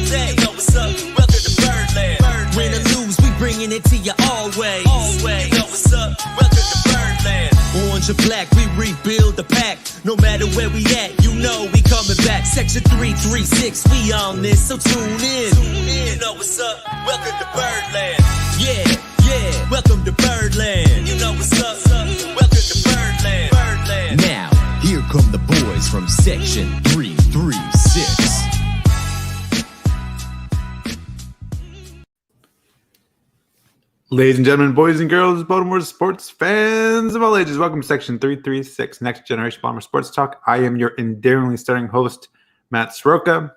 day. You know what's up? Welcome to Birdland. Win or lose, we bringing it to you always. You know what's up? Welcome to Birdland. Orange or black, we rebuild the pack. No matter where we at, you know we coming back. Section 336, we on this, so tune in. You know what's up? Welcome to Birdland. Yeah, welcome to Birdland. You know what's up? Welcome to Birdland. Now, here come the boys from Section 336. Ladies and gentlemen, boys and girls, Baltimore sports fans of all ages, welcome to Section 336, Next Generation Baltimore Sports Talk. I am your endearingly starring host, Matt Soroka.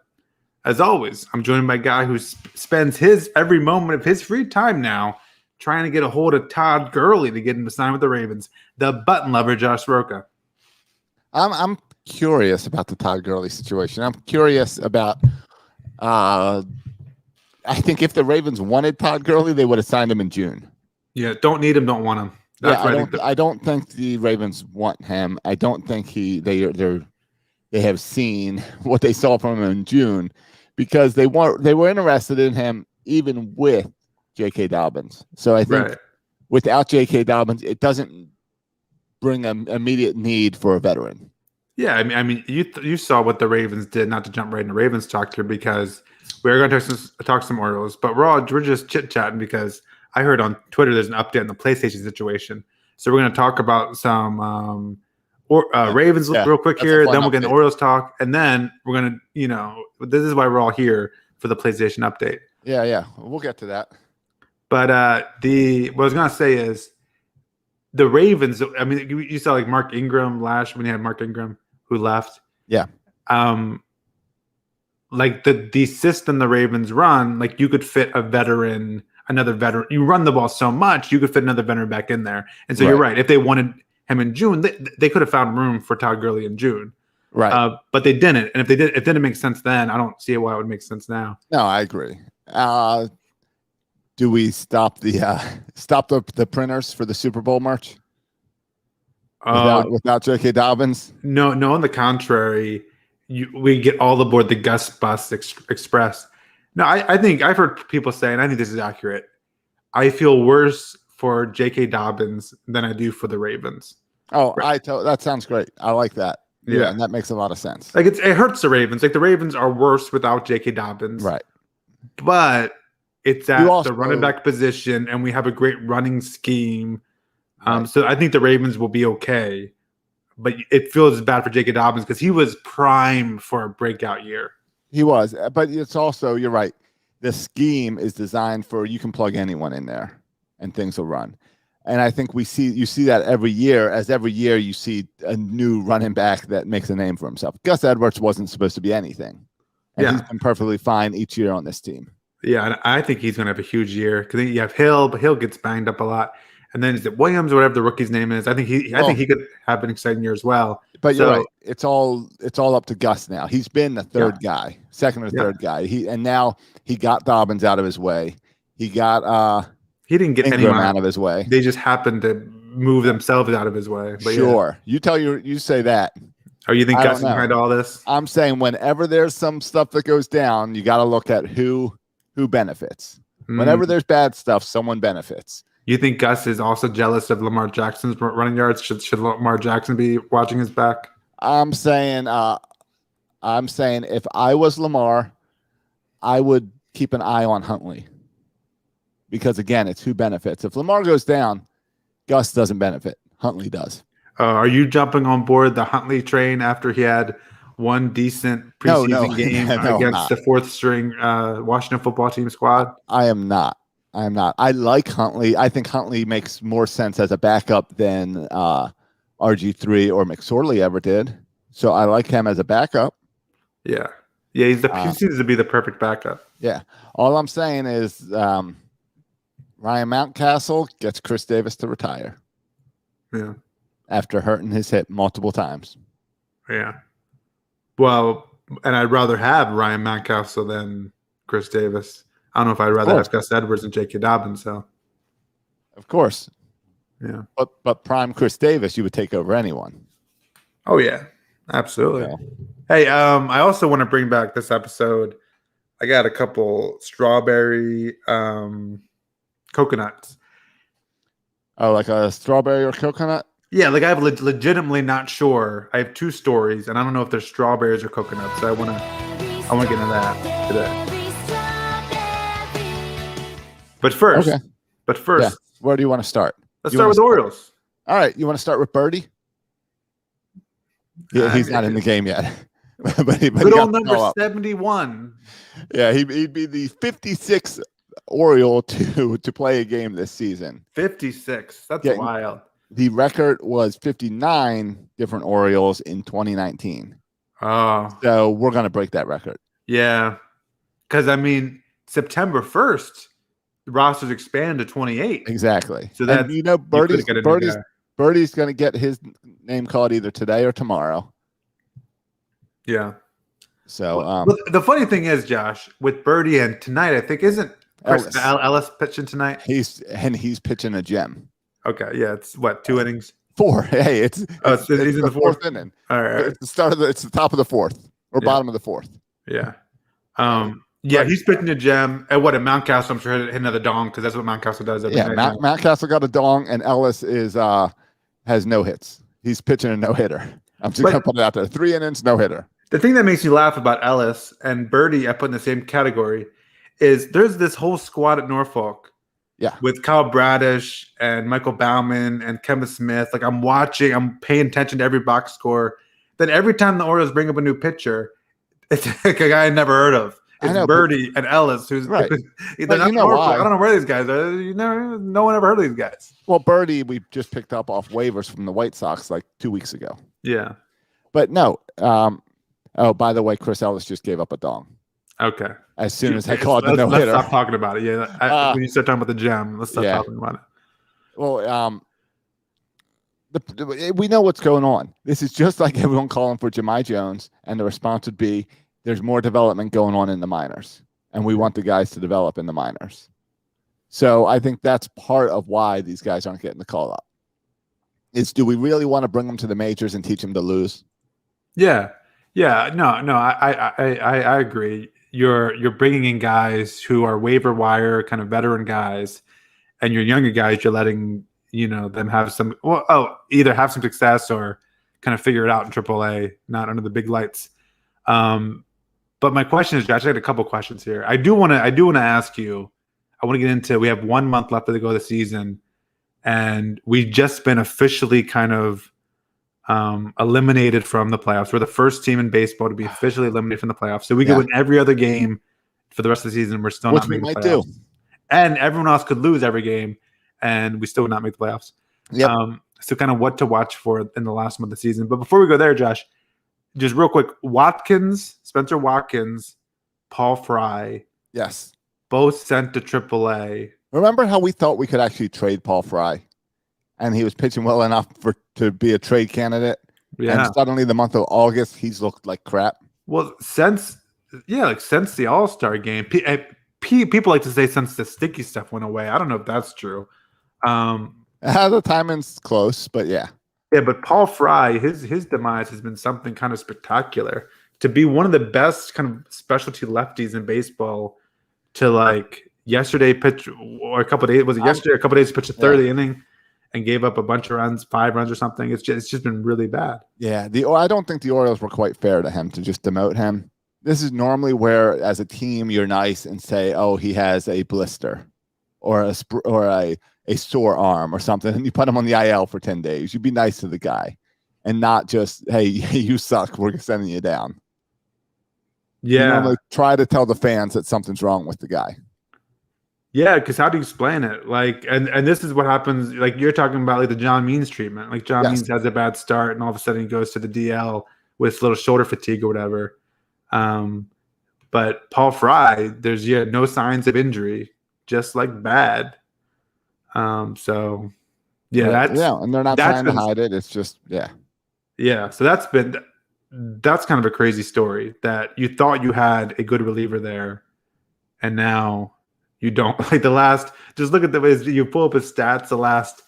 As always, I'm joined by a guy who spends his every moment of his free time now trying to get a hold of Todd Gurley to get him to sign with the Ravens, the button lover, Josh Soroka. I'm curious about the Todd Gurley situation. I'm curious about I think if the Ravens wanted Todd Gurley, they would have signed him in June. Yeah, don't need him, don't want him. I don't think the Ravens want him. I don't think they have seen what they saw from him in June, because they were interested in him even with J.K. Dobbins. So I think without J.K. Dobbins, it doesn't bring an immediate need for a veteran. Yeah, I mean, you saw what the Ravens did. Not to jump right into Ravens talk here, because we're going to talk some Orioles, but we're just chit-chatting because I heard on Twitter there's an update on the PlayStation situation. So we're going to talk about some Ravens real quick here, then we'll get into Orioles talk, and then we're going to, this is why we're all here for the PlayStation update. Yeah, we'll get to that. But what I was going to say is the Ravens, I mean, you saw like Mark Ingram last when you had Mark Ingram who left. Yeah. Like the system the Ravens run, like you could fit another veteran. You run the ball so much, you could fit another veteran back in there. And so you're right. If they wanted him in June, they could have found room for Todd Gurley in June. Right. But they didn't. And if it didn't make sense then, I don't see why it would make sense now. No, I agree. Do we stop the printers for the Super Bowl merch without J.K. Dobbins? No. On the contrary, we get all aboard the Gus Bus Express. No, I think I've heard people say, and I think this is accurate, I feel worse for J.K. Dobbins than I do for the Ravens. Oh, that sounds great. I like that. Yeah, and that makes a lot of sense. Like it hurts the Ravens. Like the Ravens are worse without J.K. Dobbins. Right. But it's at the running back position, and we have a great running scheme. So I think the Ravens will be okay. But it feels bad for J.K. Dobbins because he was primed for a breakout year. He was. But it's also, you're right, the scheme is designed for you can plug anyone in there and things will run. And I think you see that every year. As every year you see a new running back that makes a name for himself. Gus Edwards wasn't supposed to be anything. And he's been perfectly fine each year on this team. Yeah, and I think he's going to have a huge year because you have Hill, but Hill gets banged up a lot. And then is it Williams or whatever the rookie's name is? I think he could have an exciting year as well. But you're right. It's all up to Gus now. He's been the third guy, second or third guy. And now he got Dobbins out of his way. He got he didn't get anyone out of his way. They just happened to move themselves out of his way. But sure. You say that. Oh, you think Gus is behind all this? I'm saying whenever there's some stuff that goes down, you got to look at who benefits. Whenever there's bad stuff, someone benefits. You think Gus is also jealous of Lamar Jackson's running yards? Should Lamar Jackson be watching his back? I'm saying if I was Lamar, I would keep an eye on Huntley. Because again, it's who benefits. If Lamar goes down, Gus doesn't benefit. Huntley does. Are you jumping on board the Huntley train after he had one decent preseason game against the fourth string Washington football team squad? I am not. I like Huntley. I think Huntley makes more sense as a backup than RG3 or McSorley ever did. So I like him as a backup. Yeah. Yeah, he seems to be the perfect backup. Yeah. All I'm saying is Ryan Mountcastle gets Chris Davis to retire. Yeah. After hurting his hip multiple times. Yeah. Well, and I'd rather have Ryan Mountcastle than Chris Davis. I don't know if I'd rather have Gus Edwards and J.K. Dobbins. So, of course, yeah. But prime Chris Davis, you would take over anyone. Oh yeah, absolutely. Yeah. Hey, I also want to bring back this episode. I got a couple strawberry coconuts. Oh, like a strawberry or coconut? Yeah, like I have legitimately not sure. I have 2 stories, and I don't know if they're strawberries or coconuts. So I wanna get into that today. But first, Okay. Yeah. Where do you want to start? Let's start with the Orioles. All right. You want to start with Birdie? Yeah, he's not in the game yet. but he Good got old the number call up. 71. Yeah, he'd be the 56th Oriole to play a game this season. 56. That's Yeah. wild. The record was 59 different Orioles in 2019. Oh, So we're going to break that record. yeah. Because, I mean, September 1st, the rosters expand to 28. Exactly. So that Birdie's going to get his name called either today or tomorrow. Yeah. So but the funny thing is, Josh, with Birdie and tonight, I think isn't Chris Ellis pitching tonight? He's pitching a gem. Okay, yeah, it's what, 2 innings? 4. Hey, it's he's in the fourth inning. All right. It's the start of it's the top of the 4th or bottom of the 4th. Yeah. Yeah, he's pitching a gem. And what at Mountcastle, I'm sure hit another dong because that's what Mountcastle does every night. Mountcastle got a dong, and Ellis has no hits. He's pitching a no hitter. I'm just gonna put it out there. 3 innings, no hitter. The thing that makes me laugh about Ellis and Birdie, I put in the same category, is there's this whole squad at Norfolk. Yeah. With Kyle Bradish and Michael Baumann and Kevin Smith. Like I'm paying attention to every box score. Then every time the Orioles bring up a new pitcher, it's like a guy I never heard of. It's Birdie and Ellis, who's right. They're not Norfolk. I don't know where these guys are. No one ever heard of these guys. Well, Birdie, we just picked up off waivers from the White Sox like 2 weeks ago. Yeah. But no. Oh, by the way, Chris Ellis just gave up a dong. Okay. As soon as I called the no-hitter. Let's stop talking about it. Yeah. When you start talking about the gem, let's stop talking about it. Well, we know what's going on. This is just like everyone calling for Jahmai Jones, and the response would be, there's more development going on in the minors, and we want the guys to develop in the minors. So I think that's part of why these guys aren't getting the call up. Do we really want to bring them to the majors and teach them to lose? Yeah. Yeah. No, I agree. You're bringing in guys who are waiver wire kind of veteran guys, and your younger guys, you're letting them have some either have some success or kind of figure it out in AAA, not under the big lights. But my question is, Josh, I got a couple questions here. I do want to ask you. I want to get into. We have 1 month left to go of the season, and we've just been officially kind of eliminated from the playoffs. We're the first team in baseball to be officially eliminated from the playoffs. So we could win every other game for the rest of the season. We're still not making the playoffs. Do. And everyone else could lose every game, and we still would not make the playoffs. Yep. So kind of what to watch for in the last month of the season. But before we go there, Josh, just real quick, Spencer Watkins, Paul Fry. Yes. Both sent to AAA. Remember how we thought we could actually trade Paul Fry? And he was pitching well enough to be a trade candidate. Yeah. And suddenly the month of August, he's looked like crap. Well, since the All-Star game, people like to say since the sticky stuff went away. I don't know if that's true. The timing's close, but yeah. Yeah, but Paul Fry, his demise has been something kind of spectacular. To be one of the best kind of specialty lefties in baseball, to like yesterday pitch or a couple of days, was it yesterday? A couple of days pitch a third of the inning and gave up a bunch of runs, 5 runs or something. It's just been really bad. Yeah, I don't think the Orioles were quite fair to him to just demote him. This is normally where, as a team, you're nice and say, "Oh, he has a blister, or a sore arm or something," and you put him on the IL for 10 days. You'd be nice to the guy, and not just, "Hey, you suck. We're sending you down." Yeah, you normally try to tell the fans that something's wrong with the guy. Yeah, because how do you explain it? Like, and this is what happens. Like you're talking about, like the John Means treatment. Like John Means has a bad start, and all of a sudden he goes to the DL with a little shoulder fatigue or whatever. But Paul Fry, there's no signs of injury, just like bad. So and they're not trying to hide it. It's just yeah. So that's kind of a crazy story that you thought you had a good reliever there, and now you don't. Like just look at the ways you pull up his stats. The last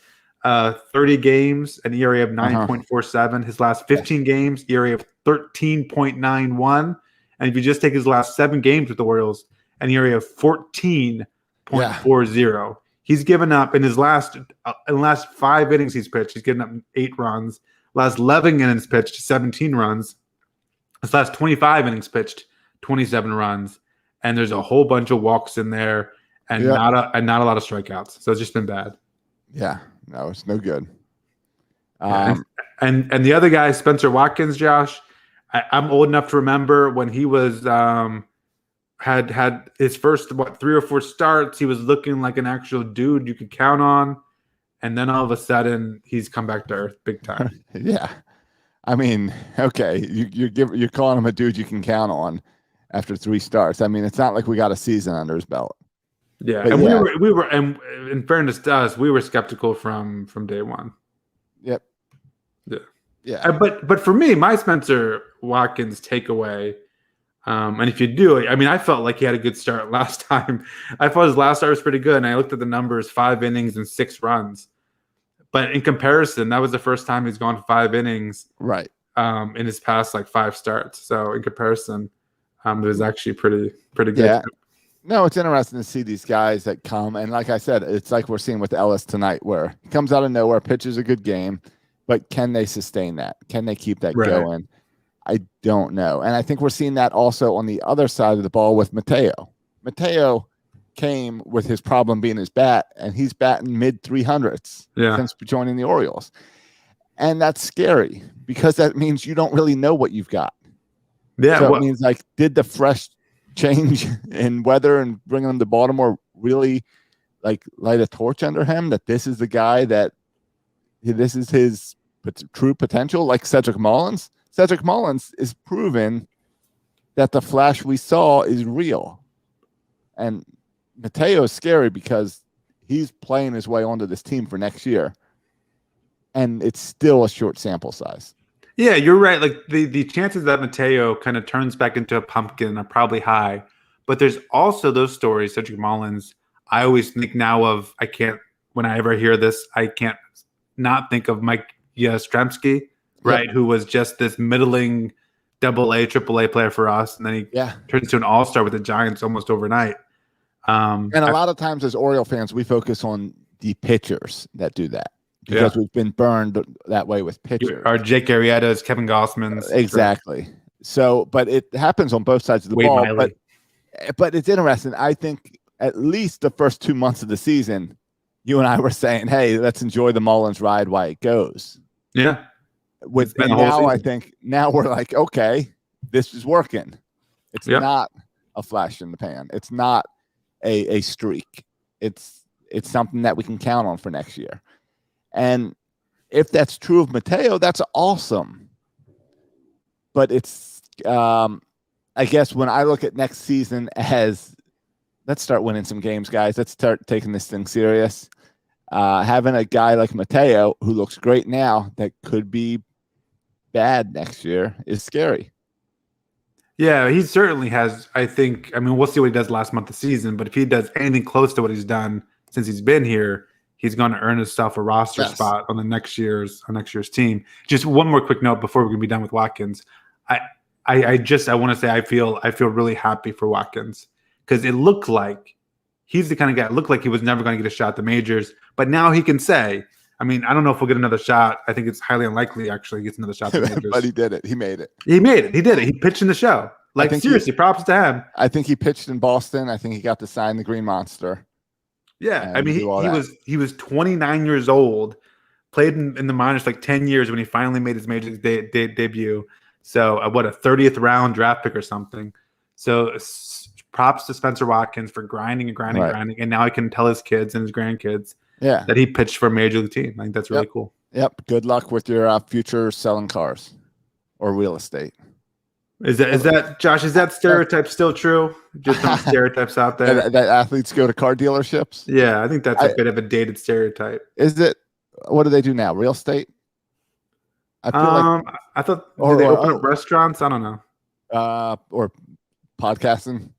30 games, an ERA of 9.47. His last 15 games, ERA of 13.91. And if you just take his last 7 games with the Orioles, and he already have 14.40. He's given up in his last 5 innings he's pitched. He's given up 8 runs. Last 11 innings pitched, 17 runs. His last 25 innings pitched, 27 runs. And there's a whole bunch of walks in there, and not a lot of strikeouts. So it's just been bad. Yeah, no, it's no good. And the other guy, Spencer Watkins, Josh, I'm old enough to remember when he was had his first 3 or 4 starts. He was looking like an actual dude you could count on, and then all of a sudden he's come back to earth big time. Yeah, I mean, okay, you're calling him a dude you can count on after 3 starts. I mean, it's not like we got a season under his belt. Yeah, but and we were, and in fairness to us, we were skeptical from day one. Yep. Yeah. But for me, my Spencer Watkins takeaway, and if you do, I mean, I felt like he had a good start last time. I thought his last start was pretty good, and I looked at the numbers: 5 innings and 6 runs. But in comparison, that was the first time he's gone 5 innings, right? In his past 5 starts. So in comparison, it was actually pretty good. Yeah. No, it's interesting to see these guys that come, and like I said, it's like we're seeing with Ellis tonight, where he comes out of nowhere, pitches a good game, but can they sustain that? Can they keep that going? I don't know. And I think we're seeing that also on the other side of the ball with Mateo. Mateo came with his problem being his bat, and he's batting mid 300s since joining the Orioles. And that's scary because that means you don't really know what you've got. Yeah. So it means did the fresh change in weather and bringing him to Baltimore really light a torch under him that this is the guy that this is his true potential, like Cedric Mullins? Cedric Mullins is proven that the flash we saw is real. And Mateo is scary because he's playing his way onto this team for next year. And it's still a short sample size. Yeah, you're right. The chances that Mateo kind of turns back into a pumpkin are probably high. But there's also those stories, Cedric Mullins. I always think now of, when I ever hear this, I can't not think of Mike Yastrzemski, right? Who was just this middling AA, AAA player for us. And then he turns into an all-star with the Giants almost overnight. And a lot of times as Oriole fans, we focus on the pitchers that do that. Because we've been burned that way with pitchers. Our Jake Arrieta's, Kevin Gossman's. Exactly. So, but it happens on both sides of the ball. But it's interesting. I think at least the first 2 months of the season, you and I were saying, hey, let's enjoy the Mullins ride while it goes. Yeah. And now I think now we're like, okay, this is working. It's not a flash in the pan. It's not a streak. It's something that we can count on for next year. And if that's true of Mateo, that's awesome. But it's, I guess when I look at next season as, let's start winning some games, guys. Let's start taking this thing serious. Having a guy like Mateo, who looks great now, that could be bad next year is scary. Yeah, he certainly has. I think, we'll see what he does last month of the season, but if he does anything close to what he's done since he's been here, he's going to earn himself a roster spot on the next year's team. Just one more quick note before we're going to be done with Watkins. I want to say I feel really happy for Watkins because it looked like he's the kind of guy. It looked like he was never going to get a shot at the majors, but now he can say, I don't know if we'll get another shot. I think it's highly unlikely actually he gets another shot at the majors. But he did it. He made it. He did it. He pitched in the show. Seriously, props to him. I think he pitched in Boston. I think he got to sign the Green Monster. Yeah, he was 29 years old, played in the minors 10 years when he finally made his major debut. So what, a 30th round draft pick or something. So props to Spencer Watkins for grinding, and now he can tell his kids and his grandkids that he pitched for a major league team. I think that's really cool. Yep. Good luck with your future selling cars or real estate. Is that Josh? Is that stereotype still true? Just some stereotypes out there that athletes go to car dealerships. Yeah, I think that's a bit of a dated stereotype. Is it? What do they do now? Real estate? I feel I thought they open up restaurants. I don't know. Or podcasting,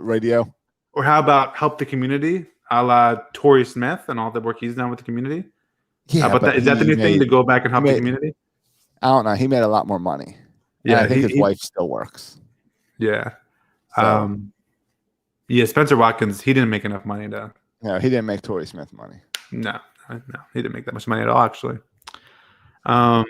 radio. Or how about help the community, a la Torrey Smith and all the work he's done with the community? Yeah, but is that the new thing to go back and help the community? I don't know. He made a lot more money. Yeah, I think his wife still works. Yeah. So, Yeah, Spencer Watkins, he didn't make enough money to. no, he didn't make Torrey Smith money. No, he didn't make that much money at all, actually. Oh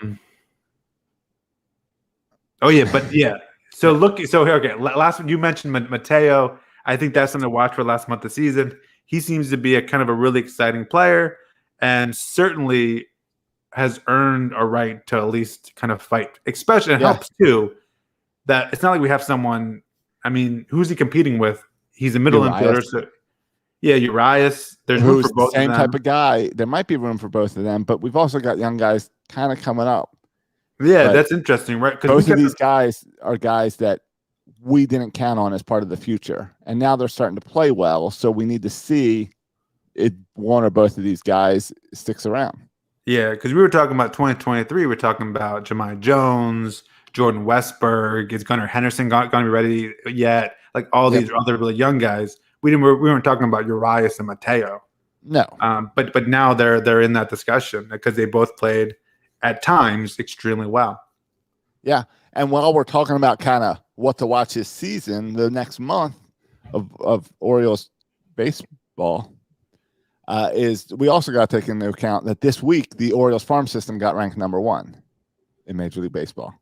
yeah, but yeah. So look, so okay. Last you mentioned Mateo. I think that's something to watch for last month of the season. He seems to be a kind of a really exciting player, and certainly has earned a right to at least kind of fight. Especially, it helps too that it's not like we have someone. I mean, who's he competing with? He's a middle infielder. So yeah, Urias. There's room for both. Same type of guy. There might be room for both of them, but we've also got young guys kind of coming up. Yeah, that's interesting, right? Because both of these guys are guys that we didn't count on as part of the future, and now they're starting to play well. So we need to see if one or both of these guys sticks around. Yeah, because we were talking about 2023. We're talking about Jahmai Jones, Jordan Westberg. Is Gunnar Henderson going to be ready yet? Like all these other really young guys. We weren't talking about Urias and Mateo. No. But now they're in that discussion because they both played at times extremely well. Yeah. And while we're talking about kind of what to watch this season, the next month of Orioles baseball is we also got to take into account that this week the Orioles farm system got ranked number 1 in Major League Baseball.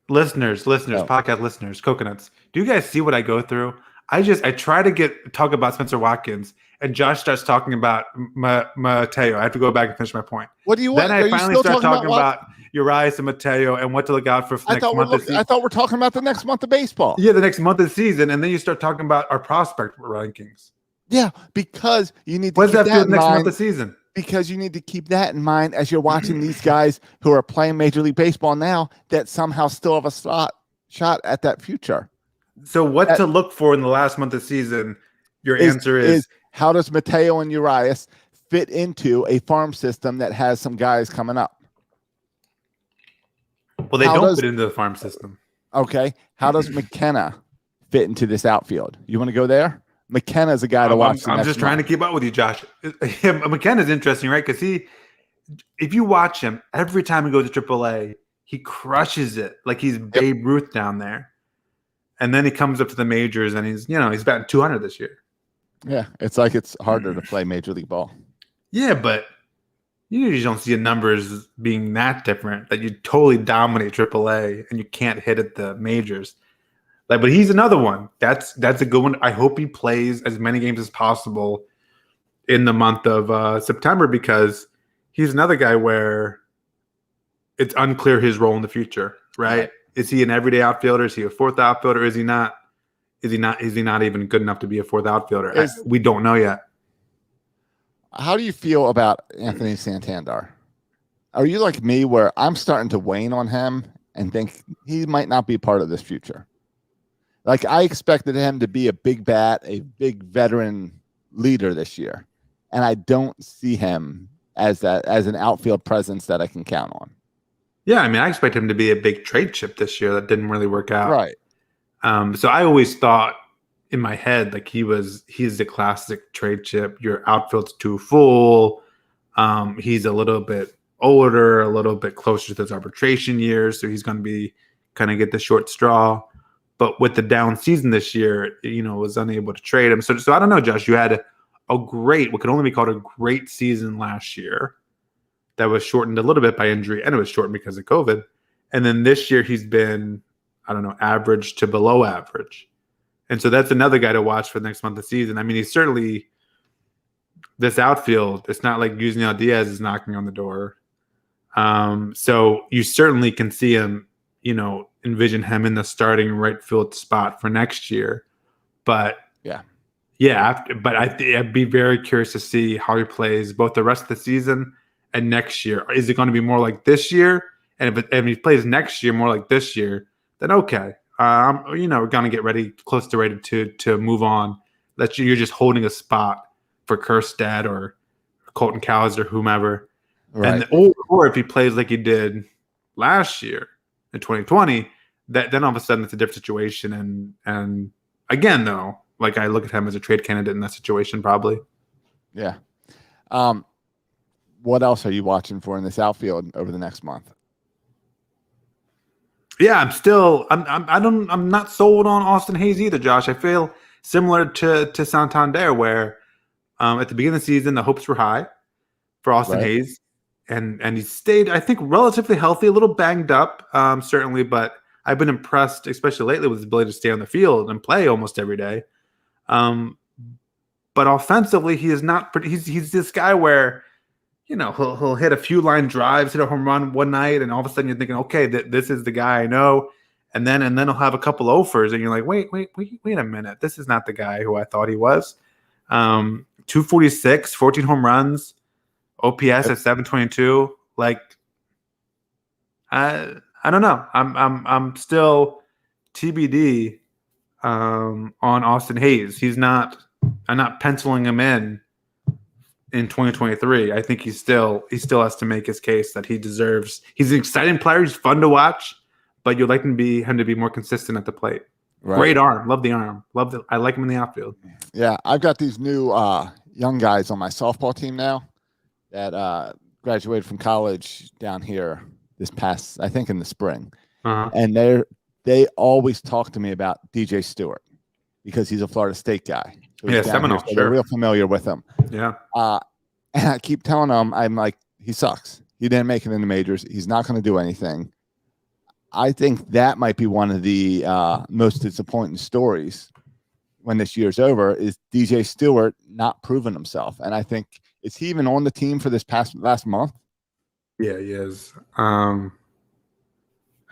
Listeners, podcast listeners, coconuts. Do you guys see what I go through? I try to talk about Spencer Watkins, and Josh starts talking about Mateo. I have to go back and finish my point. What do you want? Then I finally start talking about Urias and Mateo and what to look out for next month. I thought we're talking about the next month of baseball. Yeah, the next month of the season, and then you start talking about our prospect rankings. Yeah, because you need to what does that do next month of the season? Because you need to keep that in mind as you're watching these guys who are playing Major League Baseball now that somehow still have a shot at that future. So what to look for in the last month of the season? Your answer is how does Mateo and Urias fit into a farm system that has some guys coming up? Well, they don't fit into the farm system. Okay. How does McKenna fit into this outfield? You want to go there? McKenna's a guy to watch. I'm just trying to keep up with you, Josh. McKenna's interesting, right? Because if you watch him, every time he goes to AAA, he crushes it like he's Babe Ruth down there. And then he comes up to the majors and he's batting 200 this year. Yeah, it's like it's harder to play Major League ball. Yeah, but you usually don't see the numbers being that different, that you totally dominate AAA and you can't hit at the majors. But he's another one. That's a good one. I hope he plays as many games as possible in the month of September because he's another guy where it's unclear his role in the future, right? Is he an everyday outfielder? Is he a fourth outfielder? Is he not? Is he not even good enough to be a fourth outfielder? We don't know yet. How do you feel about Anthony Santander? Are you like me where I'm starting to wane on him and think he might not be part of this future? Like I expected him to be a big bat, a big veteran leader this year. And I don't see him as an outfield presence that I can count on. Yeah, I mean, I expect him to be a big trade chip this year. That didn't really work out. Right. So I always thought in my head, like he's the classic trade chip. Your outfield's too full. He's a little bit older, a little bit closer to his arbitration years. So he's going to be kind of get the short straw. But with the down season this year, was unable to trade him. So I don't know, Josh, you had what could only be called a great season last year. That was shortened a little bit by injury, and it was shortened because of COVID. And then this year he's been, I don't know, average to below average. And so that's another guy to watch for the next month of the season. I mean, he's certainly this outfield. It's not like Yusniel Diaz is knocking on the door. So you certainly can see him, envision him in the starting right field spot for next year. But I'd be very curious to see how he plays both the rest of the season and next year. Is it going to be more like this year? And if he plays next year more like this year, then okay. We're going to get close to ready to move on. That you're just holding a spot for Kjerstad or Colton Cowser or whomever. Right. Or if he plays like he did last year in 2020, then all of a sudden it's a different situation. And again, though, like I look at him as a trade candidate in that situation, probably. Yeah. What else are you watching for in this outfield over the next month? Yeah, I'm not sold on Austin Hayes either, Josh. I feel similar to Santander, where at the beginning of the season the hopes were high for Austin Right. Hayes, and he stayed, I think, relatively healthy, a little banged up, certainly, but I've been impressed, especially lately, with his ability to stay on the field and play almost every day. But offensively, he is not. He's this guy where, he'll hit a few line drives, hit a home run one night, and all of a sudden you're thinking, okay, this is the guy I know, and then he'll have a couple offers, and you're like, wait a minute, this is not the guy who I thought he was. 246, 14 home runs, OPS at 722. Like, I don't know. I'm still TBD on Austin Hayes. I'm not penciling him in 2023. I think he still has to make his case that he deserves. He's an exciting player. He's fun to watch, but you'd like him to be more consistent at the plate. Right. Great arm. Love the arm. I like him in the outfield. Yeah, I've got these new young guys on my softball team now that graduated from college down here this past, I think, in the spring. Uh-huh. And they always talk to me about DJ Stewart because he's a Florida State guy. So yeah, Seminole. So they're real familiar with him. Yeah. And I keep telling them, I'm like, he sucks. He didn't make it in the majors. He's not going to do anything. I think that might be one of the most disappointing stories when this year's over is DJ Stewart not proving himself. And I think, is he even on the team for this last month? Yeah, he is. I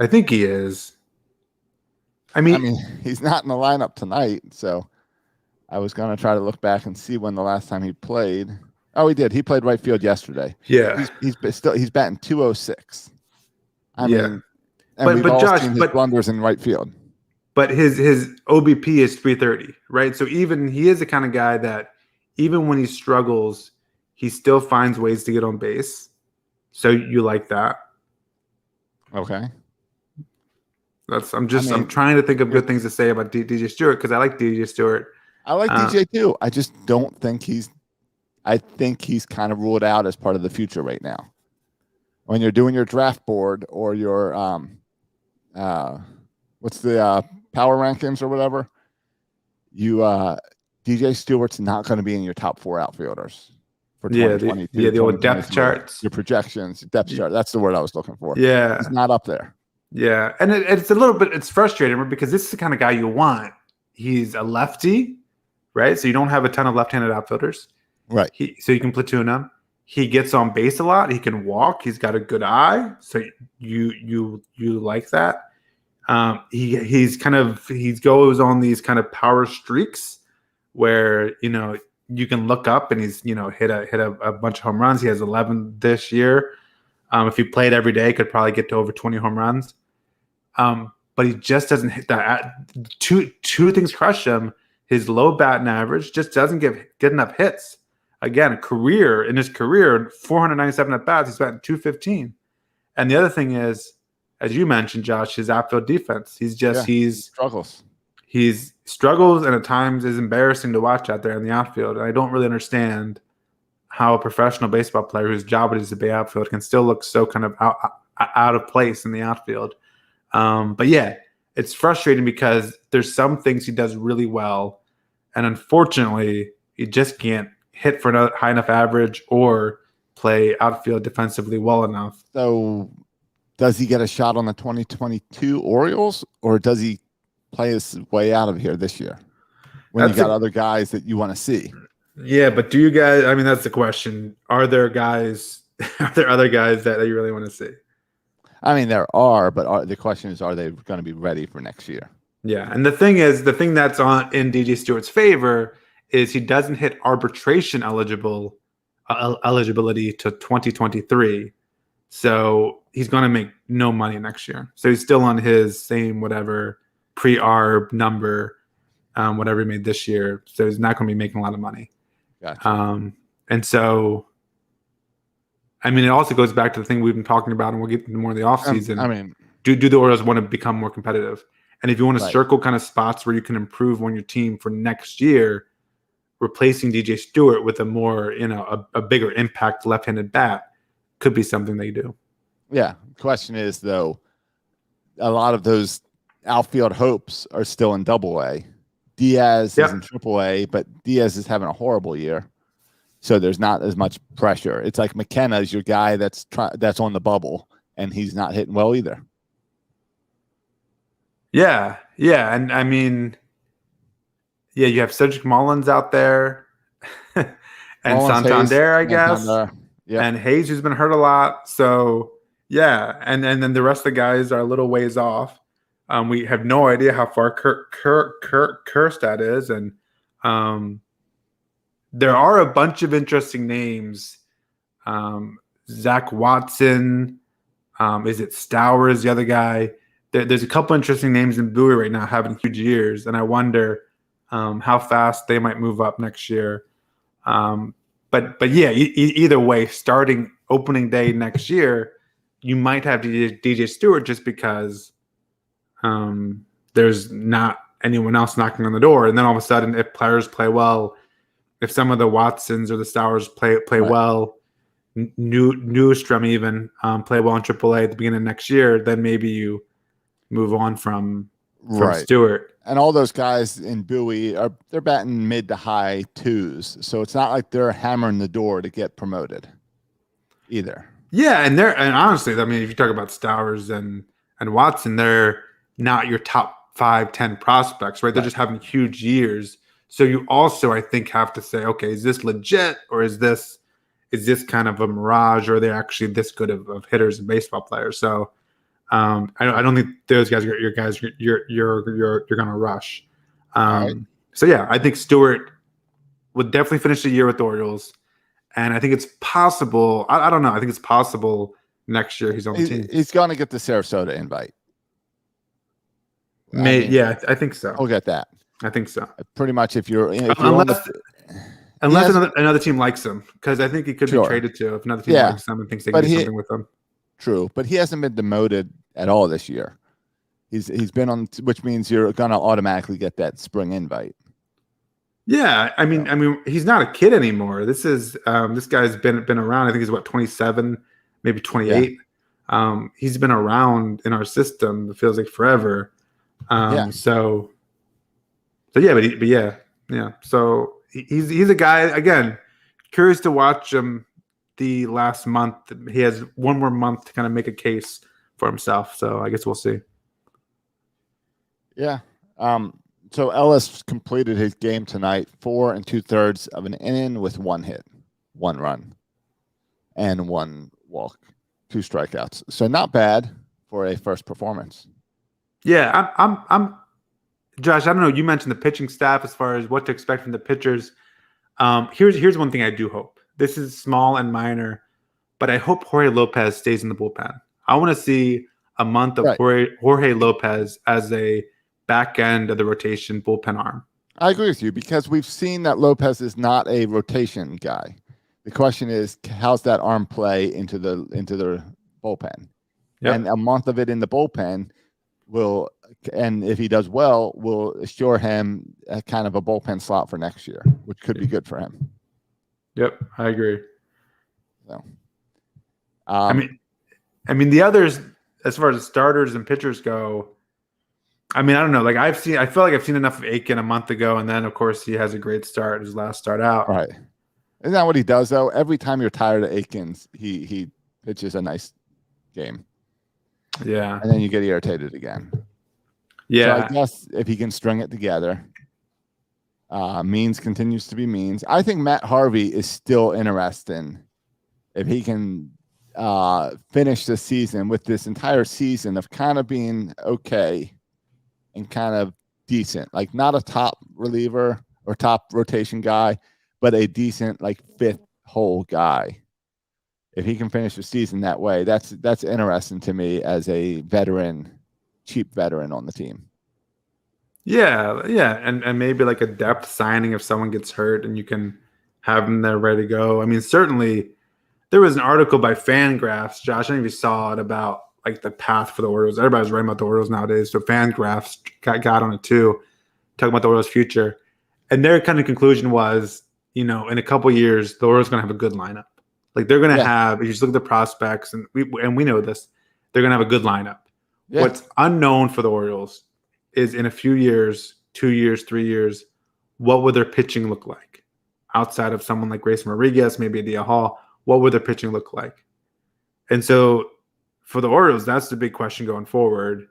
think he is. I mean, he's not in the lineup tonight, so I was going to try to look back and see when the last time he played. Oh, he did. He played right field yesterday. Yeah. He's batting 206. I mean, and but we've all Josh, seen his blunders in right field. But his OBP is 330, right? So he is the kind of guy that even when he struggles, he still finds ways to get on base. So you like that. Okay. I'm trying to think of good things to say about DJ Stewart because I like DJ Stewart. I like DJ too. I just don't think I think he's kind of ruled out as part of the future right now. When you're doing your draft board or your what's the power rankings or whatever, DJ Stewart's not going to be in your top 4 outfielders for 2022. The old depth charts. Your projections, depth chart. That's the word I was looking for. Yeah. He's not up there. Yeah. And it's a little bit, it's frustrating because this is the kind of guy you want. He's a lefty, right? So you don't have a ton of left-handed outfielders. Right. So you can platoon him. He gets on base a lot. He can walk. He's got a good eye. So you like that. He goes on these kind of power streaks where you can look up and he's hit a bunch of home runs. He has 11 this year. If he played every day, could probably get to over 20 home runs. But he just doesn't hit that. Two things crush him. His low batting average just doesn't get enough hits. Again, in his career, 497 at bats, he's batting 215. And the other thing is, as you mentioned, Josh, his outfield defense. He struggles. He struggles, and at times is embarrassing to watch out there in the outfield. And I don't really understand how a professional baseball player whose job it is to be outfield can still look so kind of out of place in the outfield. But yeah, it's frustrating because there's some things he does really well, and unfortunately, he just can't hit for a high enough average or play outfield defensively well enough. So does he get a shot on the 2022 Orioles, or does he play his way out of here this year when you got other guys that you want to see? Yeah, but do you guys, I mean, that's the question. Are there other guys that you really want to see? I mean, there are, but the question is, are they going to be ready for next year? Yeah, and the thing that's in DJ Stewart's favor is he doesn't hit arbitration eligibility to 2023. So he's going to make no money next year. So he's still on his same whatever pre-arb number, whatever he made this year. So he's not going to be making a lot of money. Gotcha. And so, I mean, it also goes back to the thing we've been talking about, and we'll get into more in the offseason. Do the Orioles want to become more competitive? And if you want to circle kind of spots where you can improve on your team for next year, replacing DJ Stewart with a more, a bigger impact left-handed bat could be something they do. Yeah. The question is, though, a lot of those outfield hopes are still in Double-A. Diaz is in Triple-A, but Diaz is having a horrible year, so there's not as much pressure. It's like McKenna is your guy that's on the bubble, and he's not hitting well either. Yeah, and I mean, you have Cedric Mullins out there, and Mullins, Santander, Hayes, I guess, Yep. and Hayes, who's been hurt a lot. So yeah, and then the rest of the guys are a little ways off. We have no idea how far Kjerstad is, and there are a bunch of interesting names. Zach Watson, is it Stowers, the other guy? There's a couple interesting names in Bowie right now having huge years, and I wonder how fast they might move up next year. But yeah, either way, starting opening day next year, you might have DJ Stewart just because there's not anyone else knocking on the door. And then all of a sudden, if players play well, if some of the Watsons or the Stowers play well, Newstrom even play well in AAA at the beginning of next year, then maybe you move on from Stewart. And all those guys in Bowie they're batting mid to high twos, so it's not like they're hammering the door to get promoted either. Yeah, and honestly, I mean, if you talk about Stowers and Watson, they're not your top 5-10 prospects, right? They're just having huge years. So you also, I think, have to say, okay, is this legit, or is this kind of a mirage, or are they actually this good of hitters and baseball players? So I don't think those guys are your guys you're going to rush. Right. So yeah, I think Stewart would definitely finish the year with the Orioles, and I think it's possible. I don't know. I think it's possible next year he's on the team. He's going to get the Sarasota invite. Yeah, I think so. I'll get that. I think so. Pretty much, if you're unless another team likes him, because I think he could be traded to if another team likes him and thinks they can do something with him. True, but he hasn't been demoted at all this year. He's been on, which means you're gonna automatically get that spring invite. Yeah, I mean, he's not a kid anymore. This guy's been around. I think he's 27, maybe 28. Yeah. He's been around in our system. It feels like forever. So yeah, but yeah. So he's a guy, again, curious to watch him the last month. He has one more month to kind of make a case for himself. So I guess we'll see. Yeah. So Ellis completed his game tonight, 4 2/3 of an inning with 1 hit, 1 run, and 1 walk, 2 strikeouts. So not bad for a first performance. Yeah, I'm Josh, I don't know. You mentioned the pitching staff as far as what to expect from the pitchers. Here's one thing I do hope. This is small and minor, but I hope Jorge Lopez stays in the bullpen. I want to see a month of Jorge Lopez as a back end of the rotation bullpen arm. I agree with you, because we've seen that Lopez is not a rotation guy. The question is, how's that arm play into the bullpen? Yep. And a month of it in the bullpen will, and if he does well, will assure him a kind of a bullpen slot for next year, which could be good for him. Yep, I agree. So, I mean, the others, as far as starters and pitchers go, I mean, I don't know. Like I feel like I've seen enough of Aiken a month ago, and then of course he has a great start, his last start out. Right. Isn't that what he does though? Every time you're tired of Aikens, he pitches a nice game. Yeah. And then you get irritated again. Yeah. So I guess if he can string it together, Means continues to be Means. I think Matt Harvey is still interesting if he can finish the season with this entire season of kind of being okay and kind of decent, like not a top reliever or top rotation guy, but a decent like 5th hole guy. If he can finish the season that way, that's interesting to me as a veteran, cheap veteran on the team. Yeah, and maybe like a depth signing if someone gets hurt and you can have them there ready to go. I mean, certainly there was an article by Fangraphs, Josh, I don't know if you saw it, about like the path for the Orioles. Everybody's writing about the Orioles nowadays, so Fangraphs got on it too, talking about the Orioles' future. And their kind of conclusion was, in a couple of years, the Orioles are going to have a good lineup. Like they're going to have, if you just look at the prospects, and we know this, they're going to have a good lineup. Yeah. What's unknown for the Orioles is in a few years, 2 years, 3 years, what would their pitching look like? Outside of someone like Grayson Rodriguez, maybe a DL Hall, what would their pitching look like? And so for the Orioles, that's the big question going forward.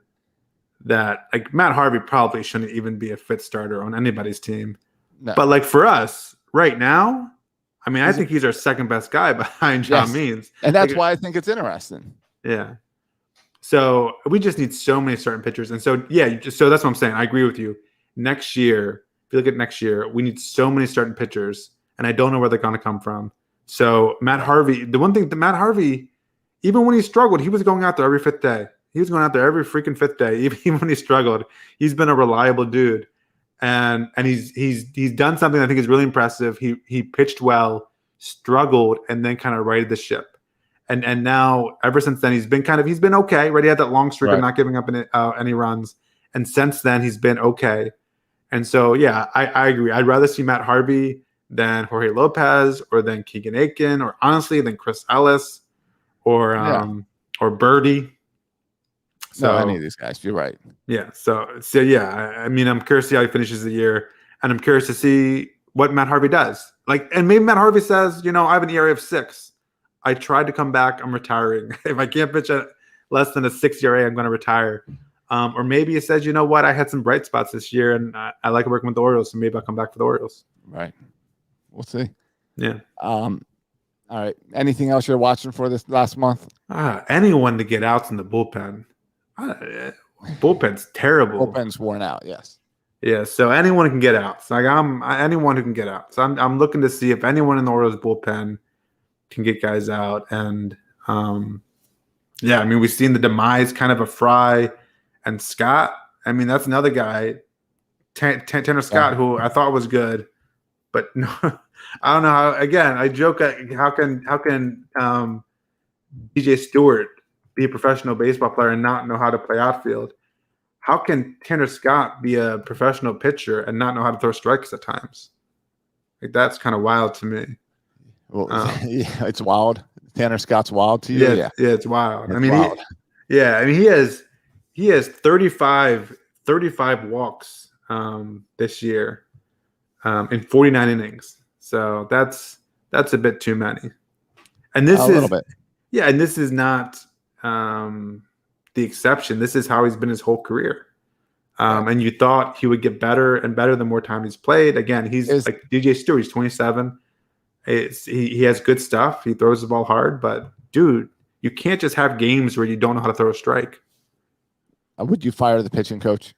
That like Matt Harvey probably shouldn't even be a fit starter on anybody's team. No. But like for us right now, I mean, I think he's our second best guy behind John Means. And that's like, why I think it's interesting. Yeah. So we just need so many starting pitchers. And so, yeah, so that's what I'm saying. I agree with you. Next year, if you look at next year, we need so many starting pitchers, and I don't know where they're going to come from. So Matt Harvey, the one thing that Matt Harvey, even when he struggled, he was going out there every fifth day. He was going out there every freaking fifth day, even when he struggled. He's been a reliable dude. And he's done something I think is really impressive. He pitched well, struggled, and then kind of righted the ship. And now ever since then he's been okay. Right, he had that long streak of not giving up any runs, and since then he's been okay. And so yeah, I agree. I'd rather see Matt Harvey than Jorge Lopez or than Keegan Aiken or honestly than Chris Ellis or Birdie. So any of these guys, you're right. Yeah. So yeah, I mean, I'm curious to see how he finishes the year, and I'm curious to see what Matt Harvey does. Like, and maybe Matt Harvey says, I have an ERA of 6. I tried to come back. I'm retiring. If I can't pitch at less than a 6 ERA, I'm going to retire. Or maybe he says, you know what? I had some bright spots this year, and I like working with the Orioles, so maybe I'll come back for the Orioles. Right. We'll see. Yeah. All right. Anything else you're watching for this last month? Anyone to get outs in the bullpen. Bullpen's terrible. Bullpen's worn out. Yes. Yeah. So anyone can get outs. Like anyone who can get out. So I'm looking to see if anyone in the Orioles bullpen can get guys out. And yeah, I mean, we've seen the demise kind of a Fry and Scott. I mean, that's another guy, Tanner Scott, who I thought was good, but no, I don't know how. Again, I joke. How can DJ Stewart be a professional baseball player and not know how to play outfield? How can Tanner Scott be a professional pitcher and not know how to throw strikes at times? Like, that's kind of wild to me. Well, yeah, it's wild. Tanner Scott's wild to you. Yeah, it's wild. It's wild. He has 35 walks this year in 49 innings. So that's a bit too many. And this is a little bit. Yeah, and this is not the exception. This is how he's been his whole career. And you thought he would get better and better the more time he's played. Again, he's like DJ Stewart. He's 27. He has good stuff. He throws the ball hard. But, dude, you can't just have games where you don't know how to throw a strike. Would you fire the pitching coach?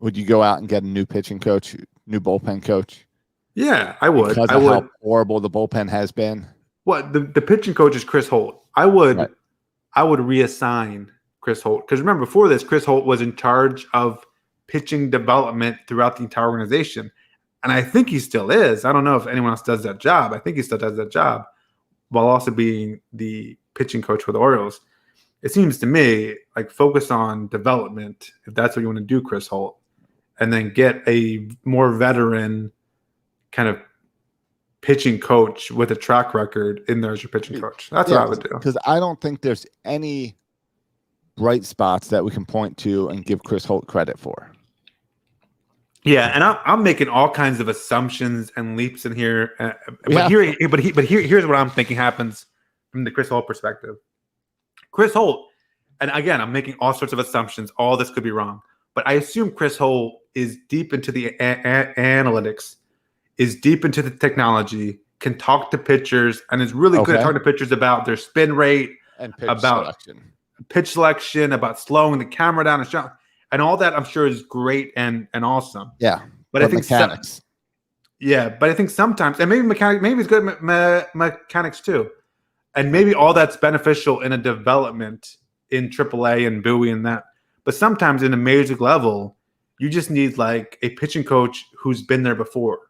Would you go out and get a new pitching coach, new bullpen coach? Yeah, I would. Because of how horrible the bullpen has been. What the pitching coach is Chris Holt. I would reassign Chris Holt, because remember, before this, Chris Holt was in charge of pitching development throughout the entire organization, and I think he still is. I don't know if anyone else does that job. I think he still does that job while also being the pitching coach for the Orioles. It seems to me like focus on development if that's what you want to do, Chris Holt, and then get a more veteran kind of pitching coach with a track record in there as your pitching coach. That's what I would do. Because I don't think there's any bright spots that we can point to and give Chris Holt credit for. Yeah, and I'm making all kinds of assumptions and leaps in here. Here's what I'm thinking happens from the Chris Holt perspective. Chris Holt, and again, I'm making all sorts of assumptions. All this could be wrong, but I assume Chris Holt is deep into the analytics, is deep into the technology, can talk to pitchers, and is really good at talking to pitchers about their spin rate, and pitch selection, about slowing the camera down and shot, and all that. I'm sure is great and awesome. Yeah, but I think mechanics. But I think sometimes, and maybe he's good at mechanics too, and maybe all that's beneficial in a development in AAA and Bowie and that. But sometimes in a major league level, you just need like a pitching coach who's been there before.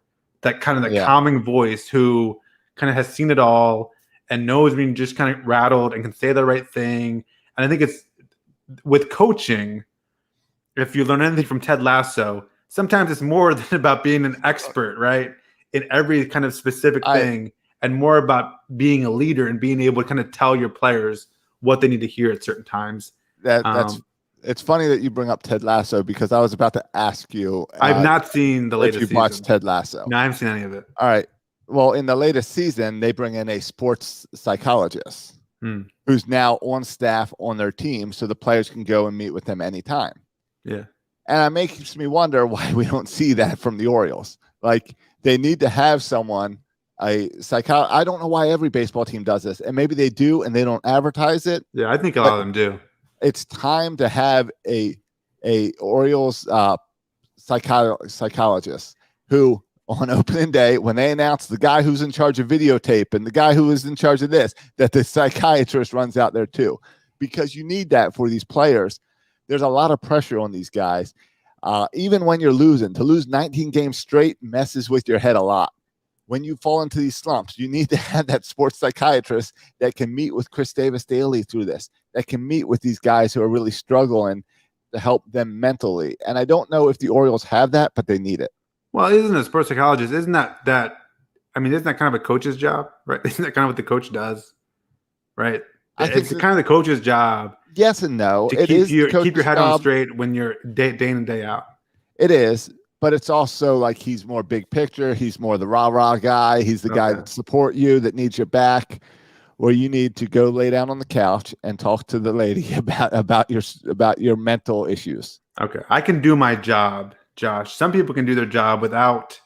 That kind of calming voice who kind of has seen it all and knows being just kind of rattled and can say the right thing. And I think it's with coaching, if you learn anything from Ted Lasso, sometimes it's more than about being an expert, right? In every kind of specific thing, and more about being a leader and being able to kind of tell your players what they need to hear at certain times. That's it's funny that you bring up Ted Lasso because I was about to ask you. I've not seen the if latest you've season. watched Ted Lasso. No, I haven't seen any of it. All right. Well, in the latest season, they bring in a sports psychologist who's now on staff on their team, so the players can go and meet with them anytime. Yeah. And it makes me wonder why we don't see that from the Orioles. Like, they need to have someone, I don't know why every baseball team does this, and maybe they do and they don't advertise it. Yeah, I think a lot of them do. It's time to have a Orioles psychologist who, on opening day, when they announce the guy who's in charge of videotape and the guy who is in charge of this, that the psychiatrist runs out there too, because you need that for these players. There's a lot of pressure on these guys. Even when you're losing, to lose 19 games straight messes with your head a lot. When you fall into these slumps, you need to have that sports psychiatrist that can meet with Chris Davis daily through this, that can meet with these guys who are really struggling to help them mentally. And I don't know if the Orioles have that, but they need it. Well, isn't a sports psychologist, isn't that kind of a coach's job, right? Isn't that kind of what the coach does, right? It's kind of the coach's job. Yes and no. To keep your head on straight when you're day in and day out. It is, but it's also like he's more big picture. He's more the rah-rah guy. He's the guy that support you, that needs your back, where you need to go lay down on the couch and talk to the lady about your mental issues. Okay. I can do my job, Josh. Some people can do their job without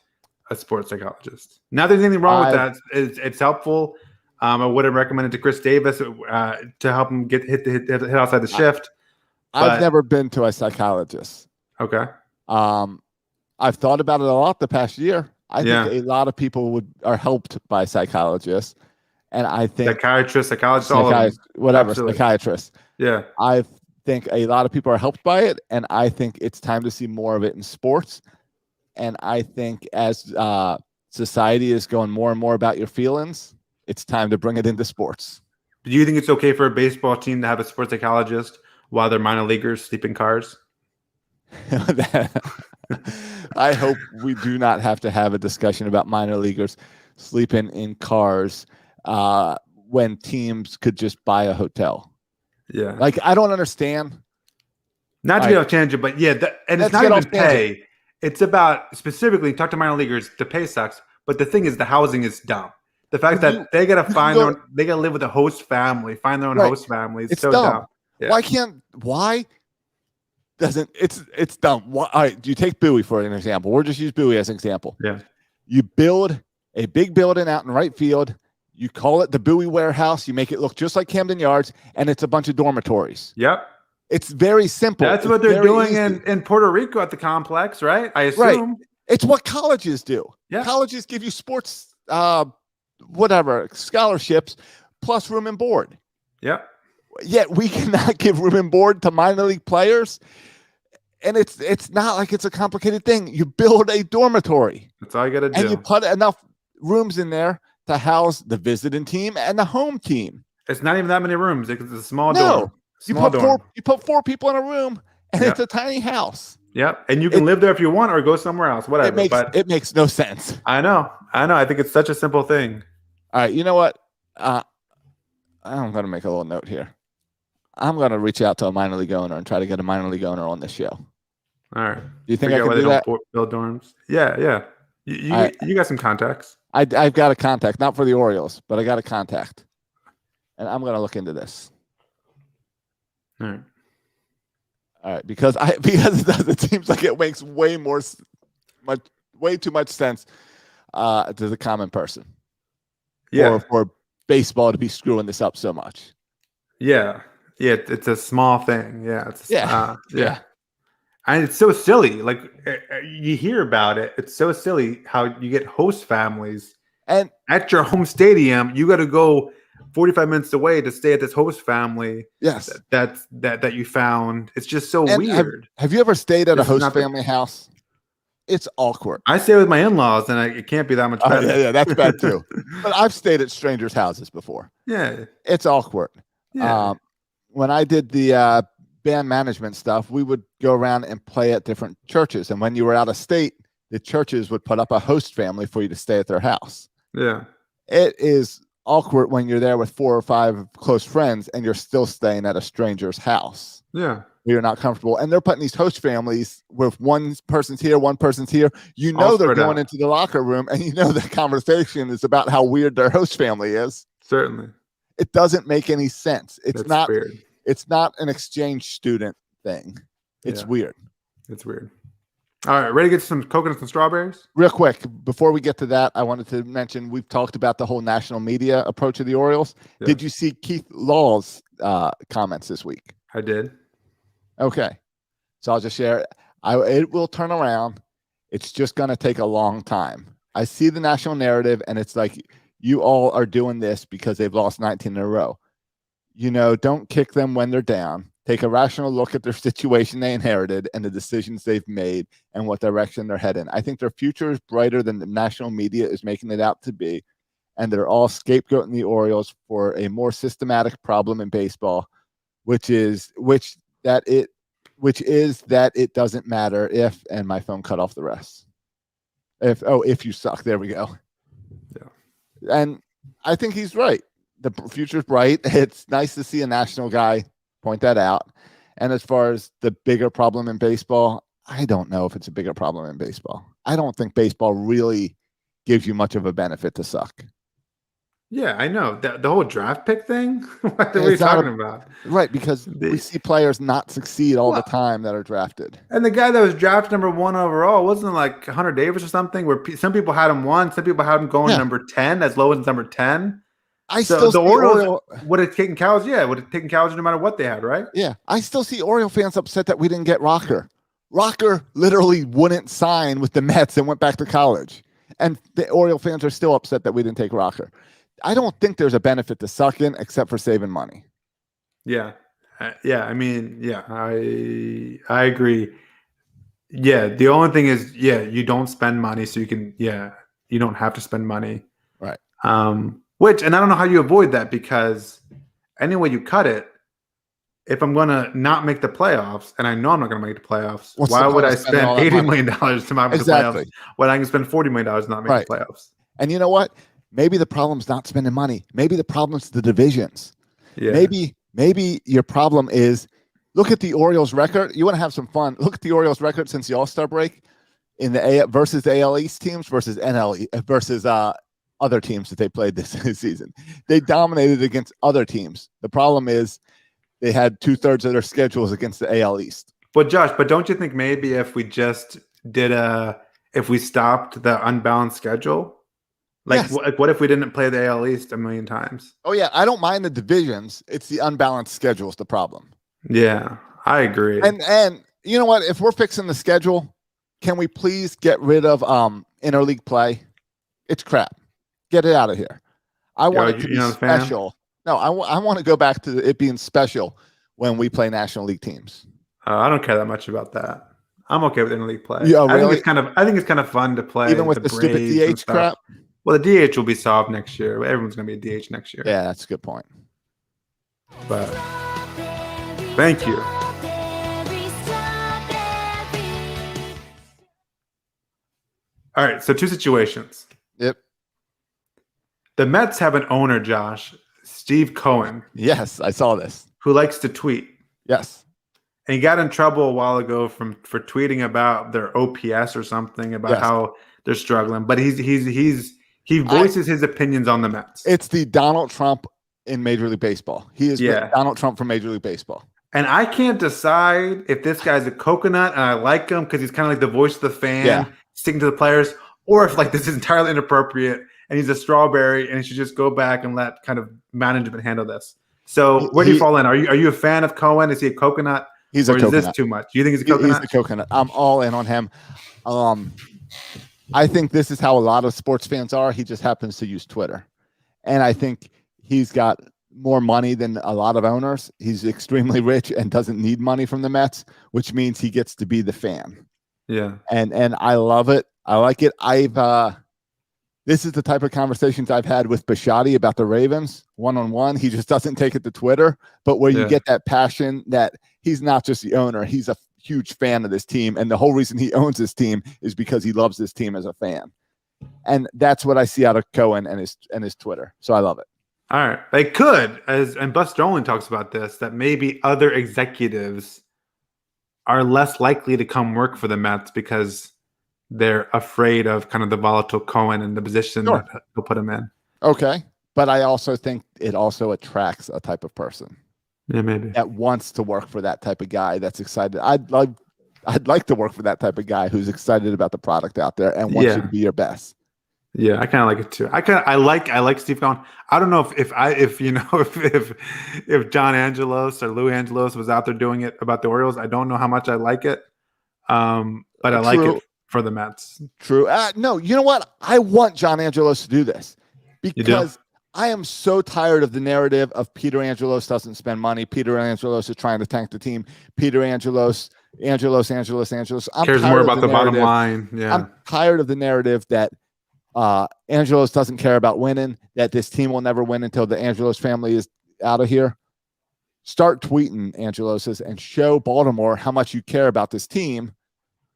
a sports psychologist. Not that there's anything wrong with that. It's helpful. I would have recommended to Chris Davis to help him hit outside the shift. I've never been to a psychologist. Okay. I've thought about it a lot the past year. I think a lot of people are helped by psychologists, and I think psychiatrists, psychiatrists. Yeah, I think a lot of people are helped by it, and I think it's time to see more of it in sports. And I think as society is going more and more about your feelings, it's time to bring it into sports. Do you think it's okay for a baseball team to have a sports psychologist while their minor leaguers sleep in cars? I hope we do not have to have a discussion about minor leaguers sleeping in cars when teams could just buy a hotel. Yeah. Like, I don't understand. Not to get off tangent, but yeah, and it's not even pay. It's about specifically, talk to minor leaguers, the pay sucks, but the thing is the housing is dumb. The fact that they got to they got to live with a host family, find their own host family. It's so dumb. Yeah. Why doesn't it's dumb. Why, all right, you take Bowie for an example. We'll just use Bowie as an example. Yeah. You build a big building out in right field. You call it the Bowie Warehouse. You make it look just like Camden Yards, and it's a bunch of dormitories. Yep. It's very simple. That's what they're doing in Puerto Rico at the complex, right? I assume. Right. It's what colleges do. Yeah. Colleges give you sports, scholarships, plus room and board. Yep. Yet we cannot give room and board to minor league players. And it's not like it's a complicated thing. You build a dormitory. That's all you got to do. And you put enough rooms in there to house the visiting team and the home team. It's not even that many rooms. It's a small dorm. You put four people in a room, and it's a tiny house. Yep. And you can live there if you want or go somewhere else, whatever. It makes no sense. I know. I think it's such a simple thing. All right. You know what? I'm going to make a little note here. I'm going to reach out to a minor league owner and try to get a minor league owner on this show. All right. Do you think I can do that? Build dorms? Yeah. You got some contacts. I've got a contact, not for the Orioles, but I got a contact. And I'm going to look into this. All right. Because it seems like it makes way too much sense to the common person. Yeah. Or for baseball to be screwing this up so much. Yeah. Yeah. It's a small thing. Yeah. Yeah. And it's so silly. Like you hear about it. It's so silly how you get host families and at your home stadium, you got to go 45 minutes away to stay at this host family. Yes. That you found. It's just so weird. Have you ever stayed at a host family house? It's awkward. I stay with my in-laws and it can't be that much better. Yeah, that's bad too. But I've stayed at strangers' houses before. Yeah. It's awkward. Yeah. When I did the band management stuff, we would go around and play at different churches. And when you were out of state, the churches would put up a host family for you to stay at their house. Yeah. It is awkward when you're there with 4 or 5 close friends and you're still staying at a stranger's house. Yeah. You're not comfortable. And they're putting these host families with one person's here, one person's here. You All know they're spread going out. into the locker room and you know the conversation is about how weird their host family is. Certainly. It doesn't make any sense. That's weird. It's not an exchange student thing. It's weird. It's weird. All right, ready to get some coconuts and strawberries? Real quick, before we get to that, I wanted to mention we've talked about the whole national media approach of the Orioles. Yeah. Did you see Keith Law's comments this week? I did. Okay. So I'll just share it. It will turn around. It's just going to take a long time. I see the national narrative, and it's like you all are doing this because they've lost 19 in a row. You know, don't kick them when they're down. Take a rational look at their situation they inherited and the decisions they've made and what direction they're heading. I think their future is brighter than the national media is making it out to be, and they're all scapegoating the Orioles for a more systematic problem in baseball, which is that it doesn't matter if, and my phone cut off the rest. If you suck, there we go. Yeah. And I think he's right. The future's bright. It's nice to see a national guy point that out. And as far as the bigger problem in baseball, I don't know if it's a bigger problem in baseball. I don't think baseball really gives you much of a benefit to suck. Yeah, I know. The whole draft pick thing? What are we talking about? Right, because we see players not succeed all the time that are drafted. And the guy that was drafted number 1 overall wasn't like Hunter Davis or something, where some people had him 1, some people had him going number 10, as low as number 10. The Orioles would have taken Cows, would have taken Cows no matter what they had, right? Yeah, I still see Oriole fans upset that we didn't get Rocker. Rocker literally wouldn't sign with the Mets and went back to college. And the Oriole fans are still upset that we didn't take Rocker. I don't think there's a benefit to sucking except for saving money. Yeah. I mean, I agree. Yeah, the only thing is, you don't spend money, so you can, you don't have to spend money. Right. And I don't know how you avoid that, because anyway you cut it, if I'm going to not make the playoffs, and I know I'm not going to make the playoffs, why would I spend $80 million to not make the playoffs when I can spend $40 million to not make the playoffs? And you know what? Maybe the problem's not spending money. Maybe the problem's the divisions. Yeah. Maybe your problem is, look at the Orioles record. You want to have some fun. Look at the Orioles record since the All-Star break in the versus the AL East teams versus versus other teams that they played this season. They dominated against other teams. The problem is they had 2/3 of their schedules against the AL East. But Josh, don't you think maybe if we just if we stopped the unbalanced schedule? What if we didn't play the AL East 1,000,000 times? Oh, yeah. I don't mind the divisions. It's the unbalanced schedule is the problem. Yeah, I agree. And you know what? If we're fixing the schedule, can we please get rid of interleague play? It's crap. Get it out of here. I want it to be special. No, I want to go back to it being special when we play National League teams. I don't care that much about that. I'm okay with interleague play. Yeah, really? I think it's kind of fun to play, even with the stupid DH crap. Well, the DH will be solved next year. Everyone's going to be a DH next year. Yeah, that's a good point. But thank you. All right, so 2 situations. Yep. The Mets have an owner, Josh, Steve Cohen. Yes, I saw this. Who likes to tweet. Yes. And he got in trouble a while ago for tweeting about their OPS or something, about how they're struggling. But he voices his opinions on the Mets. It's the Donald Trump in Major League Baseball. He is Donald Trump from Major League Baseball. And I can't decide if this guy's a coconut and I like him because he's kind of like the voice of the fan, sticking to the players, or if like this is entirely inappropriate and he's a strawberry and he should just go back and let kind of management handle this. So where do you fall in? Are you a fan of Cohen? Is he a coconut? He's a coconut. Is this too much? Do you think he's a coconut? He's a coconut. I'm all in on him. I think this is how a lot of sports fans are. He just happens to use Twitter. And I think he's got more money than a lot of owners. He's extremely rich and doesn't need money from the Mets, which means he gets to be the fan. Yeah. And I love it. I like it. This is the type of conversations I've had with Bisciotti about the Ravens one-on-one. He just doesn't take it to Twitter, but where you get that passion that he's not just the owner, he's a huge fan of this team. And the whole reason he owns this team is because he loves this team as a fan. And that's what I see out of Cohen and his Twitter. So I love it. All right. They could, and Buster Olney talks about this, that maybe other executives are less likely to come work for the Mets because they're afraid of kind of the volatile Cohen and the position Sure. that they'll put him in. Okay. But I also think it also attracts a type of person Yeah, maybe. that wants to work for that type of guy that's excited. I'd like to work for that type of guy who's excited about the product out there and wants you to be your best. Yeah, I kind of like it too. I like Steve Cohen. I don't know if you know if John Angelos or Lou Angelos was out there doing it about the Orioles. I don't know how much I like it, but I like it for the Mets. True. No, you know what? I want John Angelos to do this because I am so tired of the narrative of Peter Angelos doesn't spend money. Peter Angelos is trying to tank the team. Peter Angelos. I'm Cares more about the bottom line. Yeah, I'm tired of the narrative that Angelos doesn't care about winning, that this team will never win until the Angelos family is out of here. Start tweeting Angeloses and show Baltimore how much you care about this team,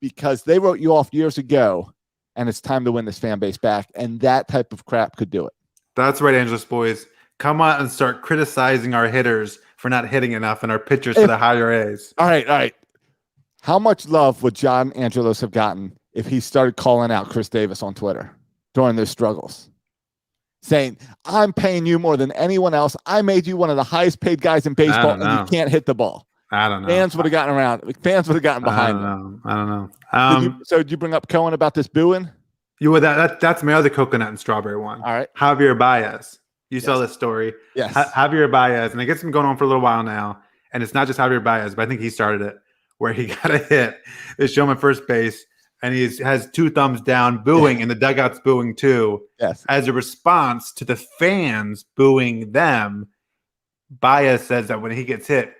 because they wrote you off years ago and it's time to win this fan base back. And that type of crap could do it. That's right, Angelos boys. Come out and start criticizing our hitters for not hitting enough and our pitchers for the higher A's. All right. How much love would John Angelos have gotten if he started calling out Chris Davis on Twitter during their struggles, saying, I'm paying you more than anyone else. I made you one of the highest paid guys in baseball, and you can't hit the ball. I don't know. Fans would have gotten around. Fans would have gotten behind them. I don't know. So did you bring up Cohen about this booing? That's my other coconut and strawberry one. All right. Javier Baez. You saw this story. Yes. Javier Baez, and I guess it's been going on for a little while now. And it's not just Javier Baez, but I think he started it, where he got a hit. They show him at first base, and he has two thumbs down, booing, and the dugout's booing too. Yes. As a response to the fans booing them, Baez says that when he gets hit,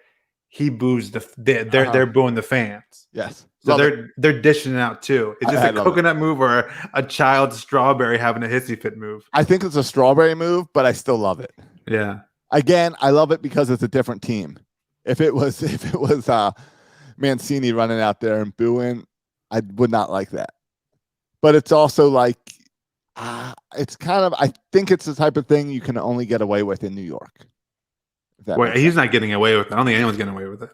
he boos they're booing the fans. Yes. So they're dishing it out too. It's just a coconut move or a child strawberry having a hissy fit move. I think it's a strawberry move, but I still love it. Yeah. Again, I love it because it's a different team. If it was Mancini running out there and booing, I would not like that. But it's also like, it's kind of, I think it's the type of thing you can only get away with in New York. Wait, he's not getting away with it. I don't think anyone's getting away with it.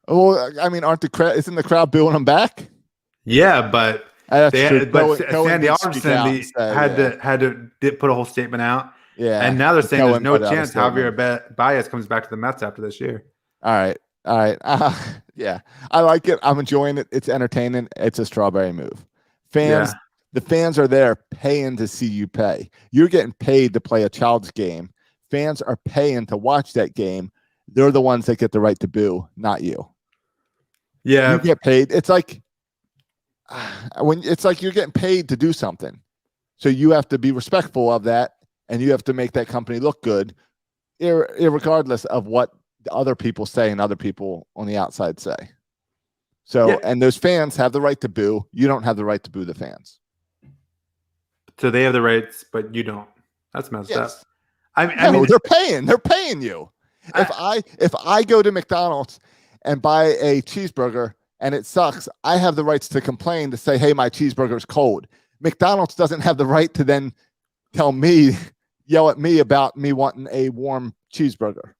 Well, I mean, isn't the crowd booing him back? Yeah, but Sandy Alderson had to put a whole statement out. Yeah, and now they're saying there's no chance Javier Baez comes back to the Mets after this year. All right. Yeah, I like it. I'm enjoying it. It's entertaining. It's a strawberry move. Fans, the fans are there paying to see you pay. You're getting paid to play a child's game. Fans are paying to watch that game. They're the ones that get the right to boo, not you. Yeah, you get paid. It's like you're getting paid to do something, so you have to be respectful of that, and you have to make that company look good, irregardless of what other people say and other people on the outside say. So, and those fans have the right to boo. You don't have the right to boo the fans. So they have the rights, but you don't. That's messed up. I mean, they're paying you. If I go to McDonald's and buy a cheeseburger and it sucks, I have the rights to complain, to say, hey, my cheeseburger's cold. McDonald's doesn't have the right to then yell at me about me wanting a warm cheeseburger.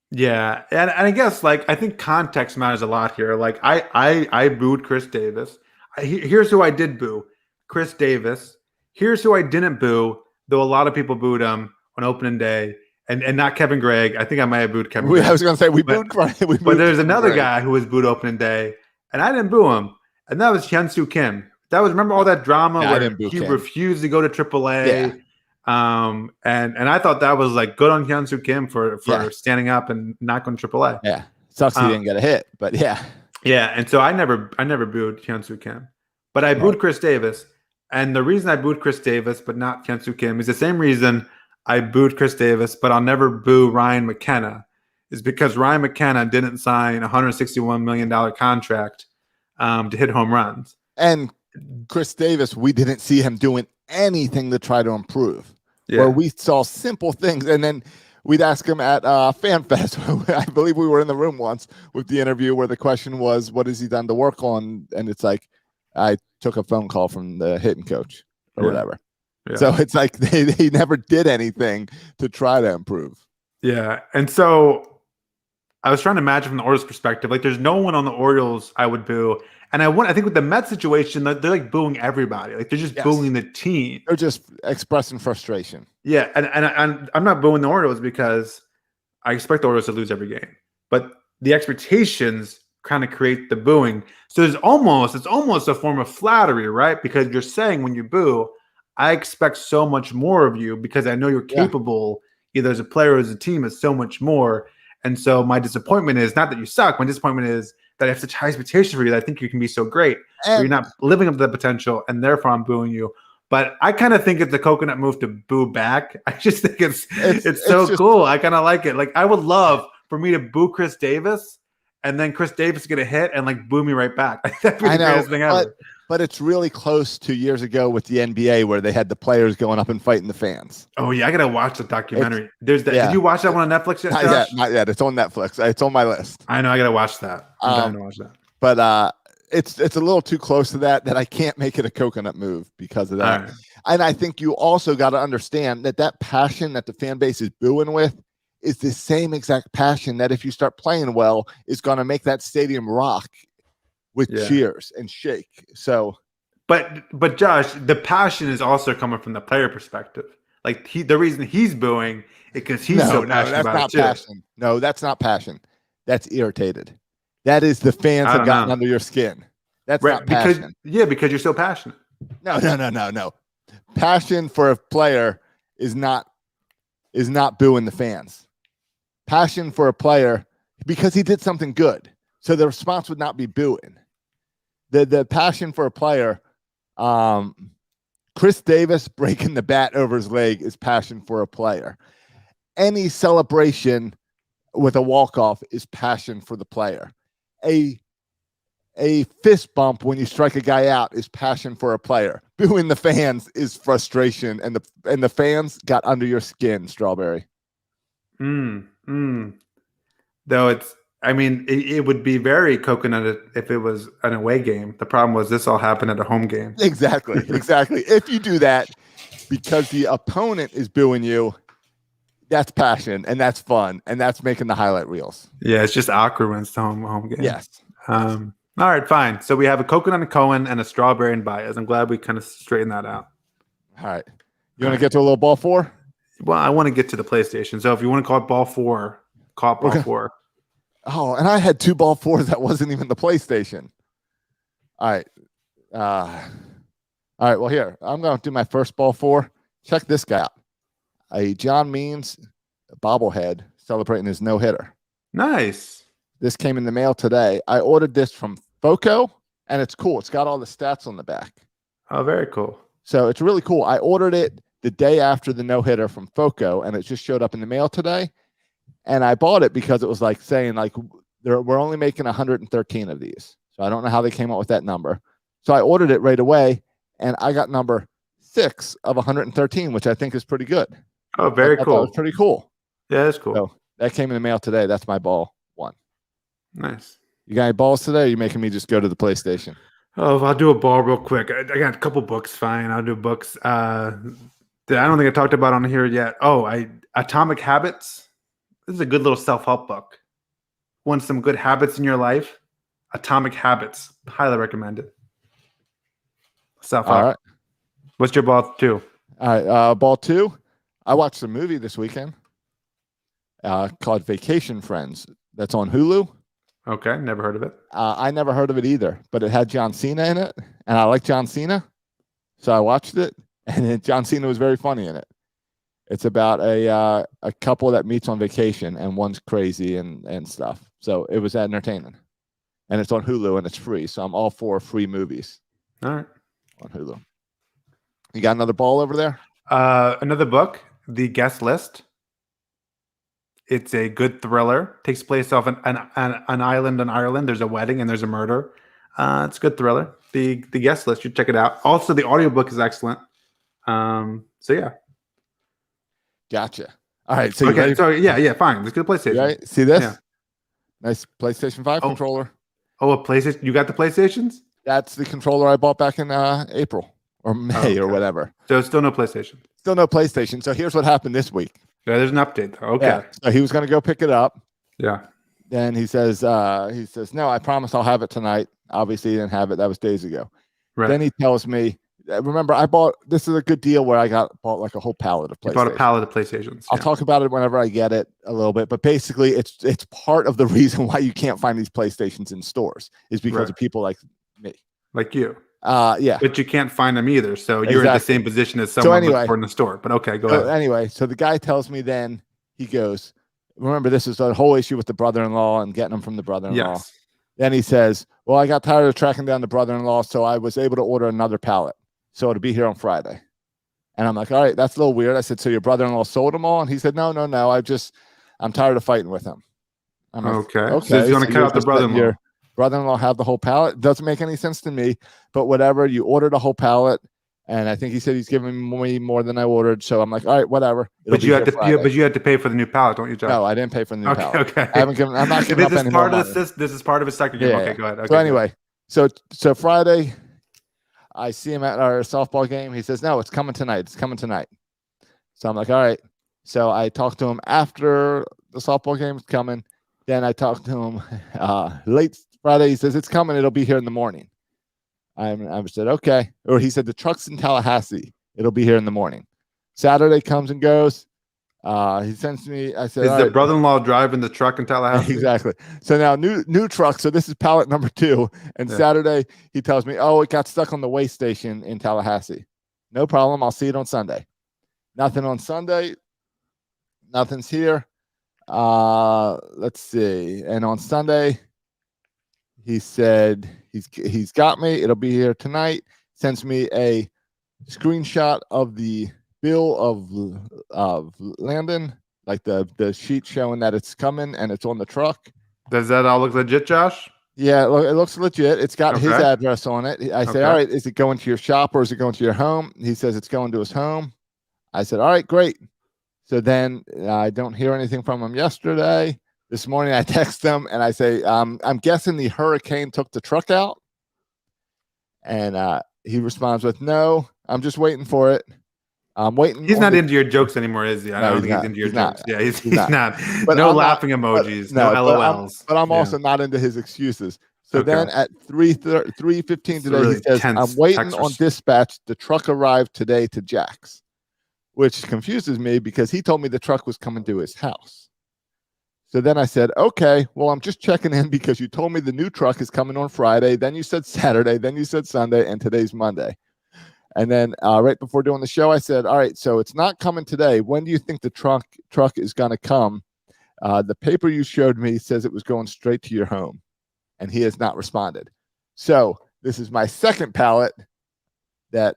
Yeah, and I guess I think context matters a lot here. Like I booed Chris Davis. Here's who I did boo: Chris Davis. Here's who I didn't boo, though a lot of people booed him on opening day, and not Kevin Gregg. I think I might have booed Kevin Gregg. I was going to say booed Gregg. But there's another guy who was booed opening day, and I didn't boo him, and that was Hyun-Soo Kim. Remember all that drama where he refused to go to AAA. Yeah. And I thought that was good on Hyun-Soo Kim for standing up and not going to AAA. Yeah, sucks he didn't get a hit, but yeah. And so I never booed Hyun-Soo Kim, but I booed Chris Davis, and the reason I booed Chris Davis but not Hyun-Soo Kim is the same reason I booed Chris Davis, but I'll never boo Ryan McKenna, is because Ryan McKenna didn't sign a $161 million contract to hit home runs. And Chris Davis, we didn't see him doing anything to try to improve. Where we saw simple things, and then we'd ask him at FanFest. I believe we were in the room once with the interview where the question was, what has he done to work on? And it's like, I took a phone call from the hitting coach or whatever. Yeah. So it's like they never did anything to try to improve. Yeah. And so I was trying to imagine from the Orioles perspective, like there's no one on the Orioles I would boo. And I think with the Mets situation, they're like booing everybody. Like they're just booing the team. They're just expressing frustration. Yeah. And I'm not booing the Orioles because I expect the Orioles to lose every game. But the expectations kind of create the booing. So it's almost a form of flattery, right? Because you're saying when you boo, I expect so much more of you because I know you're capable, either as a player or as a team, is so much more. And so my disappointment is not that you suck. My disappointment is that I have such high expectations for you that I think you can be so great. But you're not living up to the potential, and therefore I'm booing you. But I kind of think it's a coconut move to boo back. I just think it's so cool. I kind of like it. Like I would love for me to boo Chris Davis, and then Chris Davis get a hit and like boo me right back. That'd be the greatest thing ever. But it's really close to years ago with the NBA where they had the players going up and fighting the fans. Oh yeah, I gotta watch the documentary. There's that. Yeah. Did you watch that one on Netflix yet? Not yet. It's on Netflix. It's on my list. I know. I gotta watch that. I'm trying to watch that. But it's a little too close to that I can't make it a coconut move because of that. Right. And I think you also got to understand that passion that the fan base is booing with is the same exact passion that if you start playing well is going to make that stadium rock with cheers and shake. So, but Josh, the passion is also coming from the player perspective. Like the reason he's booing is because he's so passionate about it passion. No, that's not passion. That's irritated. That is the fans have gotten under your skin. That's not passion. Because you're so passionate. No. Passion for a player is not booing the fans. Passion for a player because he did something good. So the response would not be booing. The passion for a player, Chris Davis breaking the bat over his leg is passion for a player. Any celebration with a walk-off is passion for the player. A fist bump when you strike a guy out is passion for a player. Booing the fans is frustration, and the fans got under your skin, Strawberry. Though it would be very coconut if it was an away game. The problem was this all happened at a home game. Exactly. If you do that because the opponent is booing you, that's passion, and that's fun, and that's making the highlight reels. Yeah, it's just awkward when it's the home game. Yes. All right, fine. So we have a coconut and Cohen and a Strawberry and Baez. I'm glad we kind of straightened that out. All right. You want to get to a little ball four? Well, I want to get to the PlayStation. So if you want to call it ball four, call it ball four. Oh, and I had 2 ball fours that wasn't even the PlayStation. All right. All right. Well, here, I'm going to do my first ball four. Check this guy out. A John Means bobblehead celebrating his no-hitter. Nice. This came in the mail today. I ordered this from Foco, and it's cool. It's got all the stats on the back. Oh, very cool. So it's really cool. I ordered it the day after the no-hitter from Foco, and it just showed up in the mail today. And I bought it because it was like saying, like, we're only making 113 of these. So I don't know how they came up with that number. So I ordered it right away, and I got number 6 of 113, which I think is pretty good. Oh, very cool. That was pretty cool. Yeah, that's cool. So that came in the mail today. That's my ball 1. Nice. You got any balls today? Or are you making me just go to the PlayStation? Oh, I'll do a ball real quick. I got a couple books. Fine, I'll do books. I don't think I talked about on here yet. Oh, Atomic Habits. This is a good little self-help book. Want some good habits in your life? Atomic Habits. Highly recommend it. Self-help. All right. What's your ball 2? All right. Ball 2. I watched a movie this weekend called Vacation Friends. That's on Hulu. Okay, never heard of it. I never heard of it either, but it had John Cena in it, and I like John Cena, so I watched it, and John Cena was very funny in it. It's about a couple that meets on vacation, and one's crazy and stuff. So it was entertaining, and it's on Hulu, and it's free, so I'm all for free movies. All right. On Hulu. You got another ball over there? Another book, The Guest List. It's a good thriller. Takes place off an island in Ireland. There's a wedding and there's a murder. It's a good thriller. The Guest List, you check it out. Also, the audiobook is excellent. So yeah. Gotcha. All right. So okay. So yeah, fine. Let's get a PlayStation. Right. See this? Yeah. Nice PlayStation 5 controller. Oh, a PlayStation. You got the PlayStations? That's the controller I bought back in April or May or Okay. whatever. So still no PlayStation. Still no PlayStation. So here's what happened this week. Yeah, there's an update though. Okay. Yeah. So he was going to go pick it up. Yeah. Then he says, no, I promise I'll have it tonight. Obviously, he didn't have it. That was days ago. Right. Then he tells me, remember, this is a good deal where I bought like a whole pallet of PlayStation. You bought a pallet of PlayStations. I'll talk about it whenever I get it a little bit, but basically it's part of the reason why you can't find these PlayStations in stores is because Right. of people like me. Like you. Yeah. But you can't find them either. So you're in the Exactly. same position as someone anyway, looking for in the store. But okay, go So ahead. anyway, so the guy tells me then, he goes, remember, this is the whole issue with the brother-in-law and getting them from the brother-in-law. Yes. Then he says, well, I got tired of tracking down the brother-in-law, so I was able to order another pallet. So it'll be here on Friday. And I'm like, all right, that's a little weird. I said, so your brother-in-law sold them all? And he said, no. I'm tired of fighting with him. I'm like, Okay. So he's going to cut you're out the just letting brother-in-law. your brother-in-law have the whole pallet. Doesn't make any sense to me, but whatever. You ordered a whole pallet. And I think he said he's giving me more than I ordered. So I'm like, all right, whatever. But you had to pay for the new pallet, don't you, Josh? No, I didn't pay for the new pallet. Okay. I'm not giving up any more money. This is part of his second game. Yeah, Okay, yeah. go ahead. Okay, So anyway, so Friday, I see him at our softball game. He says, no, it's coming tonight. It's coming tonight. So I'm like, all right. So I talked to him after the softball game is coming. Then I talked to him late Friday. He says, it's coming. It'll be here in the morning. I said, okay. Or he said, the truck's in Tallahassee. It'll be here in the morning. Saturday comes and goes. He sends me, I said, is all the right. brother-in-law driving the truck in Tallahassee? Exactly. So now new truck. So this is pallet number 2. And Yeah. Saturday he tells me, oh, it got stuck on the way station in Tallahassee. No problem. I'll see it on Sunday. Nothing on Sunday. Nothing's here. Let's see. And on Sunday, he said he's got me. It'll be here tonight. Sends me a screenshot of the bill of Landon, like the sheet showing that it's coming and it's on the truck. Does that all look legit, Josh? Yeah, it looks legit. It's got his Okay. address on it. I say, Okay. all right, is it going to your shop or is it going to your home? He says it's going to his home. I said, all right, great. So then I don't hear anything from him yesterday. This morning I text him and I say, I'm guessing the hurricane took the truck out. And he responds with, no, I'm just waiting for it. I'm waiting. He's on not the- into your jokes anymore, is he? I No, don't he's think he's not. into your He's not. jokes. Yeah, he's not. not. But No I'm not- laughing emojis. No but LOLs. I'm Yeah. also not into his excuses. So Okay. then at 3:15 It's today, really he says, tense I'm waiting text on dispatch. The truck arrived today to Jack's, which confuses me because he told me the truck was coming to his house. So then I said, okay, well, I'm just checking in because you told me the new truck is coming on Friday. Then you said Saturday. Then you said Sunday. And today's Monday. And then right before doing the show, I said, all right, so it's not coming today. When do you think the truck is going to come? The paper you showed me says it was going straight to your home. And he has not responded. So this is my second pallet that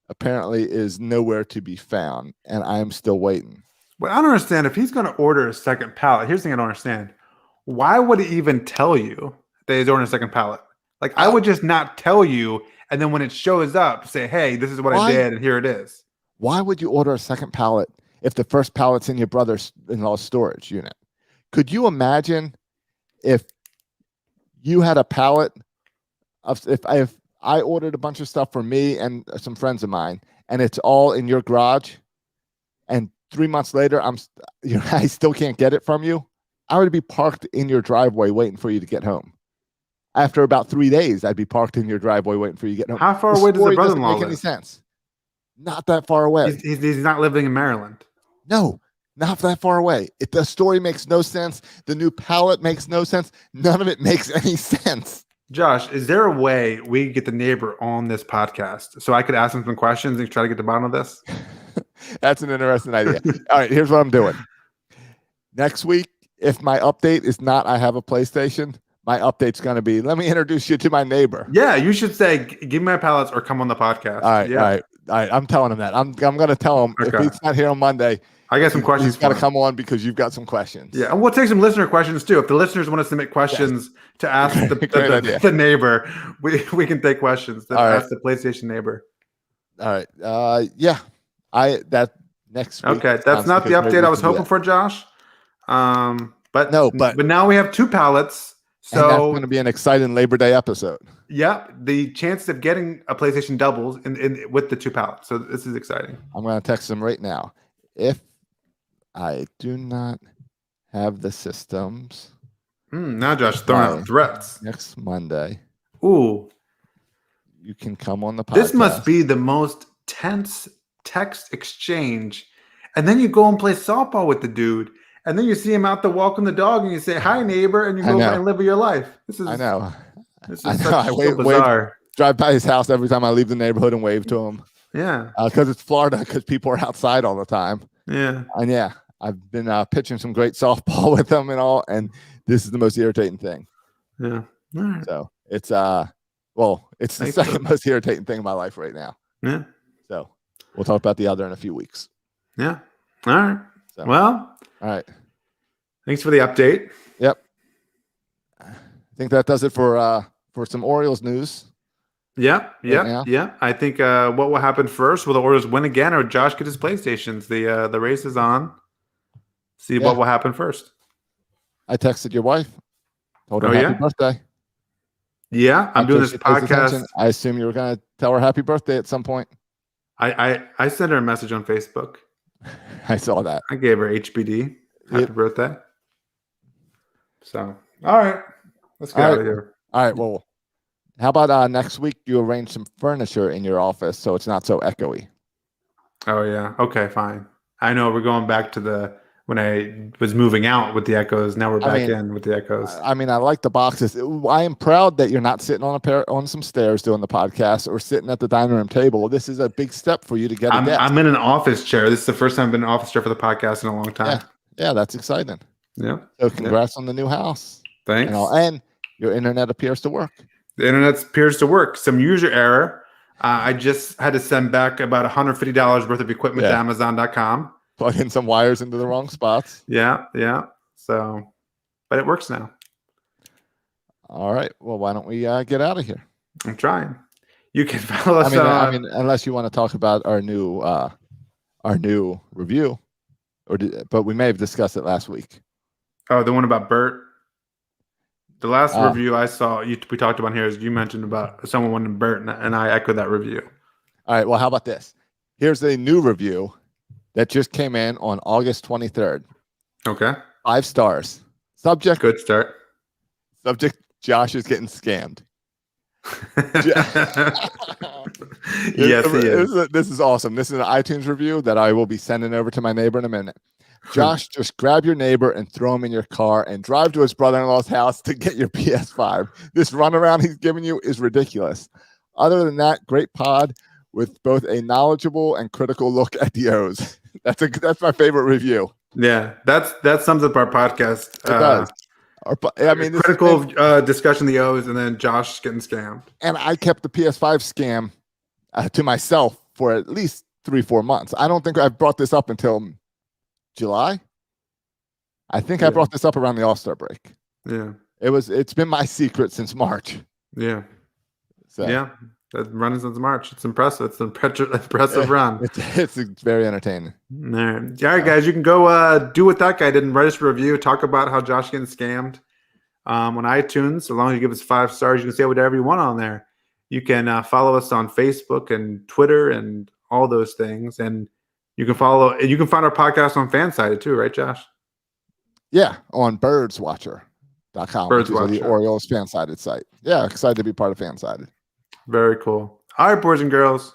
apparently is nowhere to be found. And I am still waiting. Well, I don't understand. If he's going to order a second pallet, here's the thing I don't understand. Why would he even tell you that he's ordering a second pallet? Like, I would just not tell you. And then when it shows up, say, hey, this is what I did. And here it is. Why would you order a second pallet if the first pallet's in your brother-in-law's storage unit? Could you imagine if you had a pallet of, if I ordered a bunch of stuff for me and some friends of mine, and it's all in your garage, and 3 months later, I still can't get it from you? I would be parked in your driveway waiting for you to get home. After about 3 days, I'd be parked in your driveway waiting for you to get home. How far away does the story brother-in-law doesn't make any live? sense. Not that far away. He's not living in Maryland. No, not that far away. The story makes no sense. The new pallet makes no sense. None of it makes any sense. Josh, is there a way we could get the neighbor on this podcast so I could ask him some questions and try to get to the bottom of this? That's an interesting idea. All right, here's what I'm doing. Next week, if my update is not I have a PlayStation, my update's going to be, let me introduce you to my neighbor. Yeah, you should say, give me my pallets or come on the podcast. All right, yeah. all right. I'm telling him that. I'm going to tell him if Okay. he's not here on Monday, I got some questions he's got to for him. come on because you've got some questions. Yeah, and we'll take some listener questions too. If the listeners want to submit questions to ask Great idea. the neighbor, we can take questions to All right. ask the PlayStation neighbor. All right. Yeah. That next week. Okay, that's not the update I was hoping for, Josh. But No, but now we have two pallets. And that's So, going to be an exciting Labor Day episode. yeah, the chances of getting a PlayStation doubles in with the 2 pallets. So this is exciting. I'm going to text them right now. If I do not have the systems Now Josh throwing out Right. threats. next Monday, Ooh, you can come on the podcast. this must be the most tense text exchange. And then you go and play softball with the dude. And then you see him out there walking the dog, and you say, "Hi, neighbor," and you I go know. and live your life. This is I know. This is I know. such I so wave- bizarre. Drive by his house every time I leave the neighborhood and wave to him Yeah, because it's Florida, because people are outside all the time. yeah. And yeah, I've been pitching some great softball with them and all, and this is the most irritating thing. Yeah. All right. So it's it's the Thanks, second most irritating thing in my life right now. Yeah. So we'll talk about the other in a few weeks. Yeah. All right. So, Well, all right. thanks for the update. Yep. I think that does it for some Orioles news. Yeah. Yeah. now? Yeah. I think what will happen first? Will the Orioles win again, or Josh get his PlayStations? The race is on. See Yeah. what will happen first. I texted your wife, told her Oh, happy yeah? birthday. Yeah, I'm After doing this she pays attention, podcast. I assume you were going to tell her happy birthday at some point. I sent her a message on Facebook. I saw that. I gave her HBD. Happy Yep. birthday. So, all right. Let's get All out right. of here. All right. Well, how about next week you arrange some furniture in your office so it's not so echoey? Oh, yeah. Okay, fine. I know we're going back to when I was moving out with the echoes. Now we're back in with the echoes. I mean, I like the boxes. I am proud that you're not sitting on some stairs doing the podcast or sitting at the dining room table. This is a big step for you to get a desk. I'm in an office chair. This is the first time I've been in an office chair for the podcast in a long time. Yeah, that's exciting. Yeah. So congrats on the new house. Thanks. And your internet appears to work. The internet appears to work. Some user error. I just had to send back about $150 worth of equipment to Amazon.com. Plug in some wires into the wrong spots. Yeah, yeah. So, but it works now. All right. Well, why don't we get out of here? I'm trying. You can follow us I mean, unless you want to talk about our new review, but we may have discussed it last week. Oh, the one about Bert. The last review I saw, we talked about here is you mentioned about someone wanted Bert, and I echoed that review. All right. Well, how about this? Here's a new review that just came in on August 23rd. Okay. 5 stars. Subject. Good start. Subject. Josh is getting scammed. Yes, he is. This is awesome. This is an iTunes review that I will be sending over to my neighbor in a minute. Josh, just grab your neighbor and throw him in your car and drive to his brother-in-law's house to get your PS5. This runaround he's giving you is ridiculous. Other than that, great pod with both a knowledgeable and critical look at the O's. That's my favorite review. Yeah, that sums up our podcast. It does. I mean, critical discussion of the O's, and then Josh getting scammed. And I kept the PS5 scam to myself for at least 3-4 months. I don't think I've brought this up until July. I think I brought this up around the All-Star break. Yeah, it's been my secret since March. Yeah, so yeah. That run since March. It's impressive. It's an impressive run. It's very entertaining. All right, guys, you can go do what that guy did and write us a review. Talk about how Josh getting scammed on iTunes. So long as you give us 5 stars, you can say whatever you want on there. You can follow us on Facebook and Twitter and all those things. And you can find our podcast on Fansided too, right, Josh? Yeah, on birdswatcher.com, which is the Orioles Fansided site. Yeah, excited to be part of Fansided. Very cool. All right, boys and girls.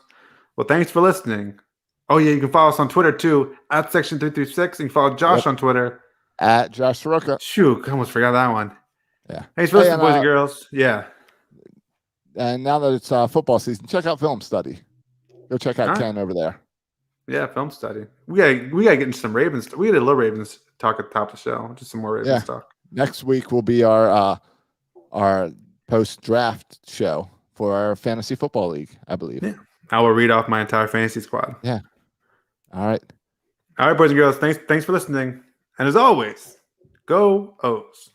Well, thanks for listening. Oh, yeah, you can follow us on Twitter, too, at Section336. You can follow Josh on Twitter. At Josh Soroka. Shoot, I almost forgot that one. Yeah. Thanks for listening, boys and girls. Yeah. And now that it's football season, check out Film Study. Go check out Ken over there. Yeah, Film Study. We gotta get into some Ravens. We had a little Ravens talk at the top of the show. Just some more Ravens talk. Next week will be our post-draft show for our fantasy football league, I believe. Yeah. I will read off my entire fantasy squad. Yeah. All right. All right, boys and girls. Thanks for listening. And as always, go O's.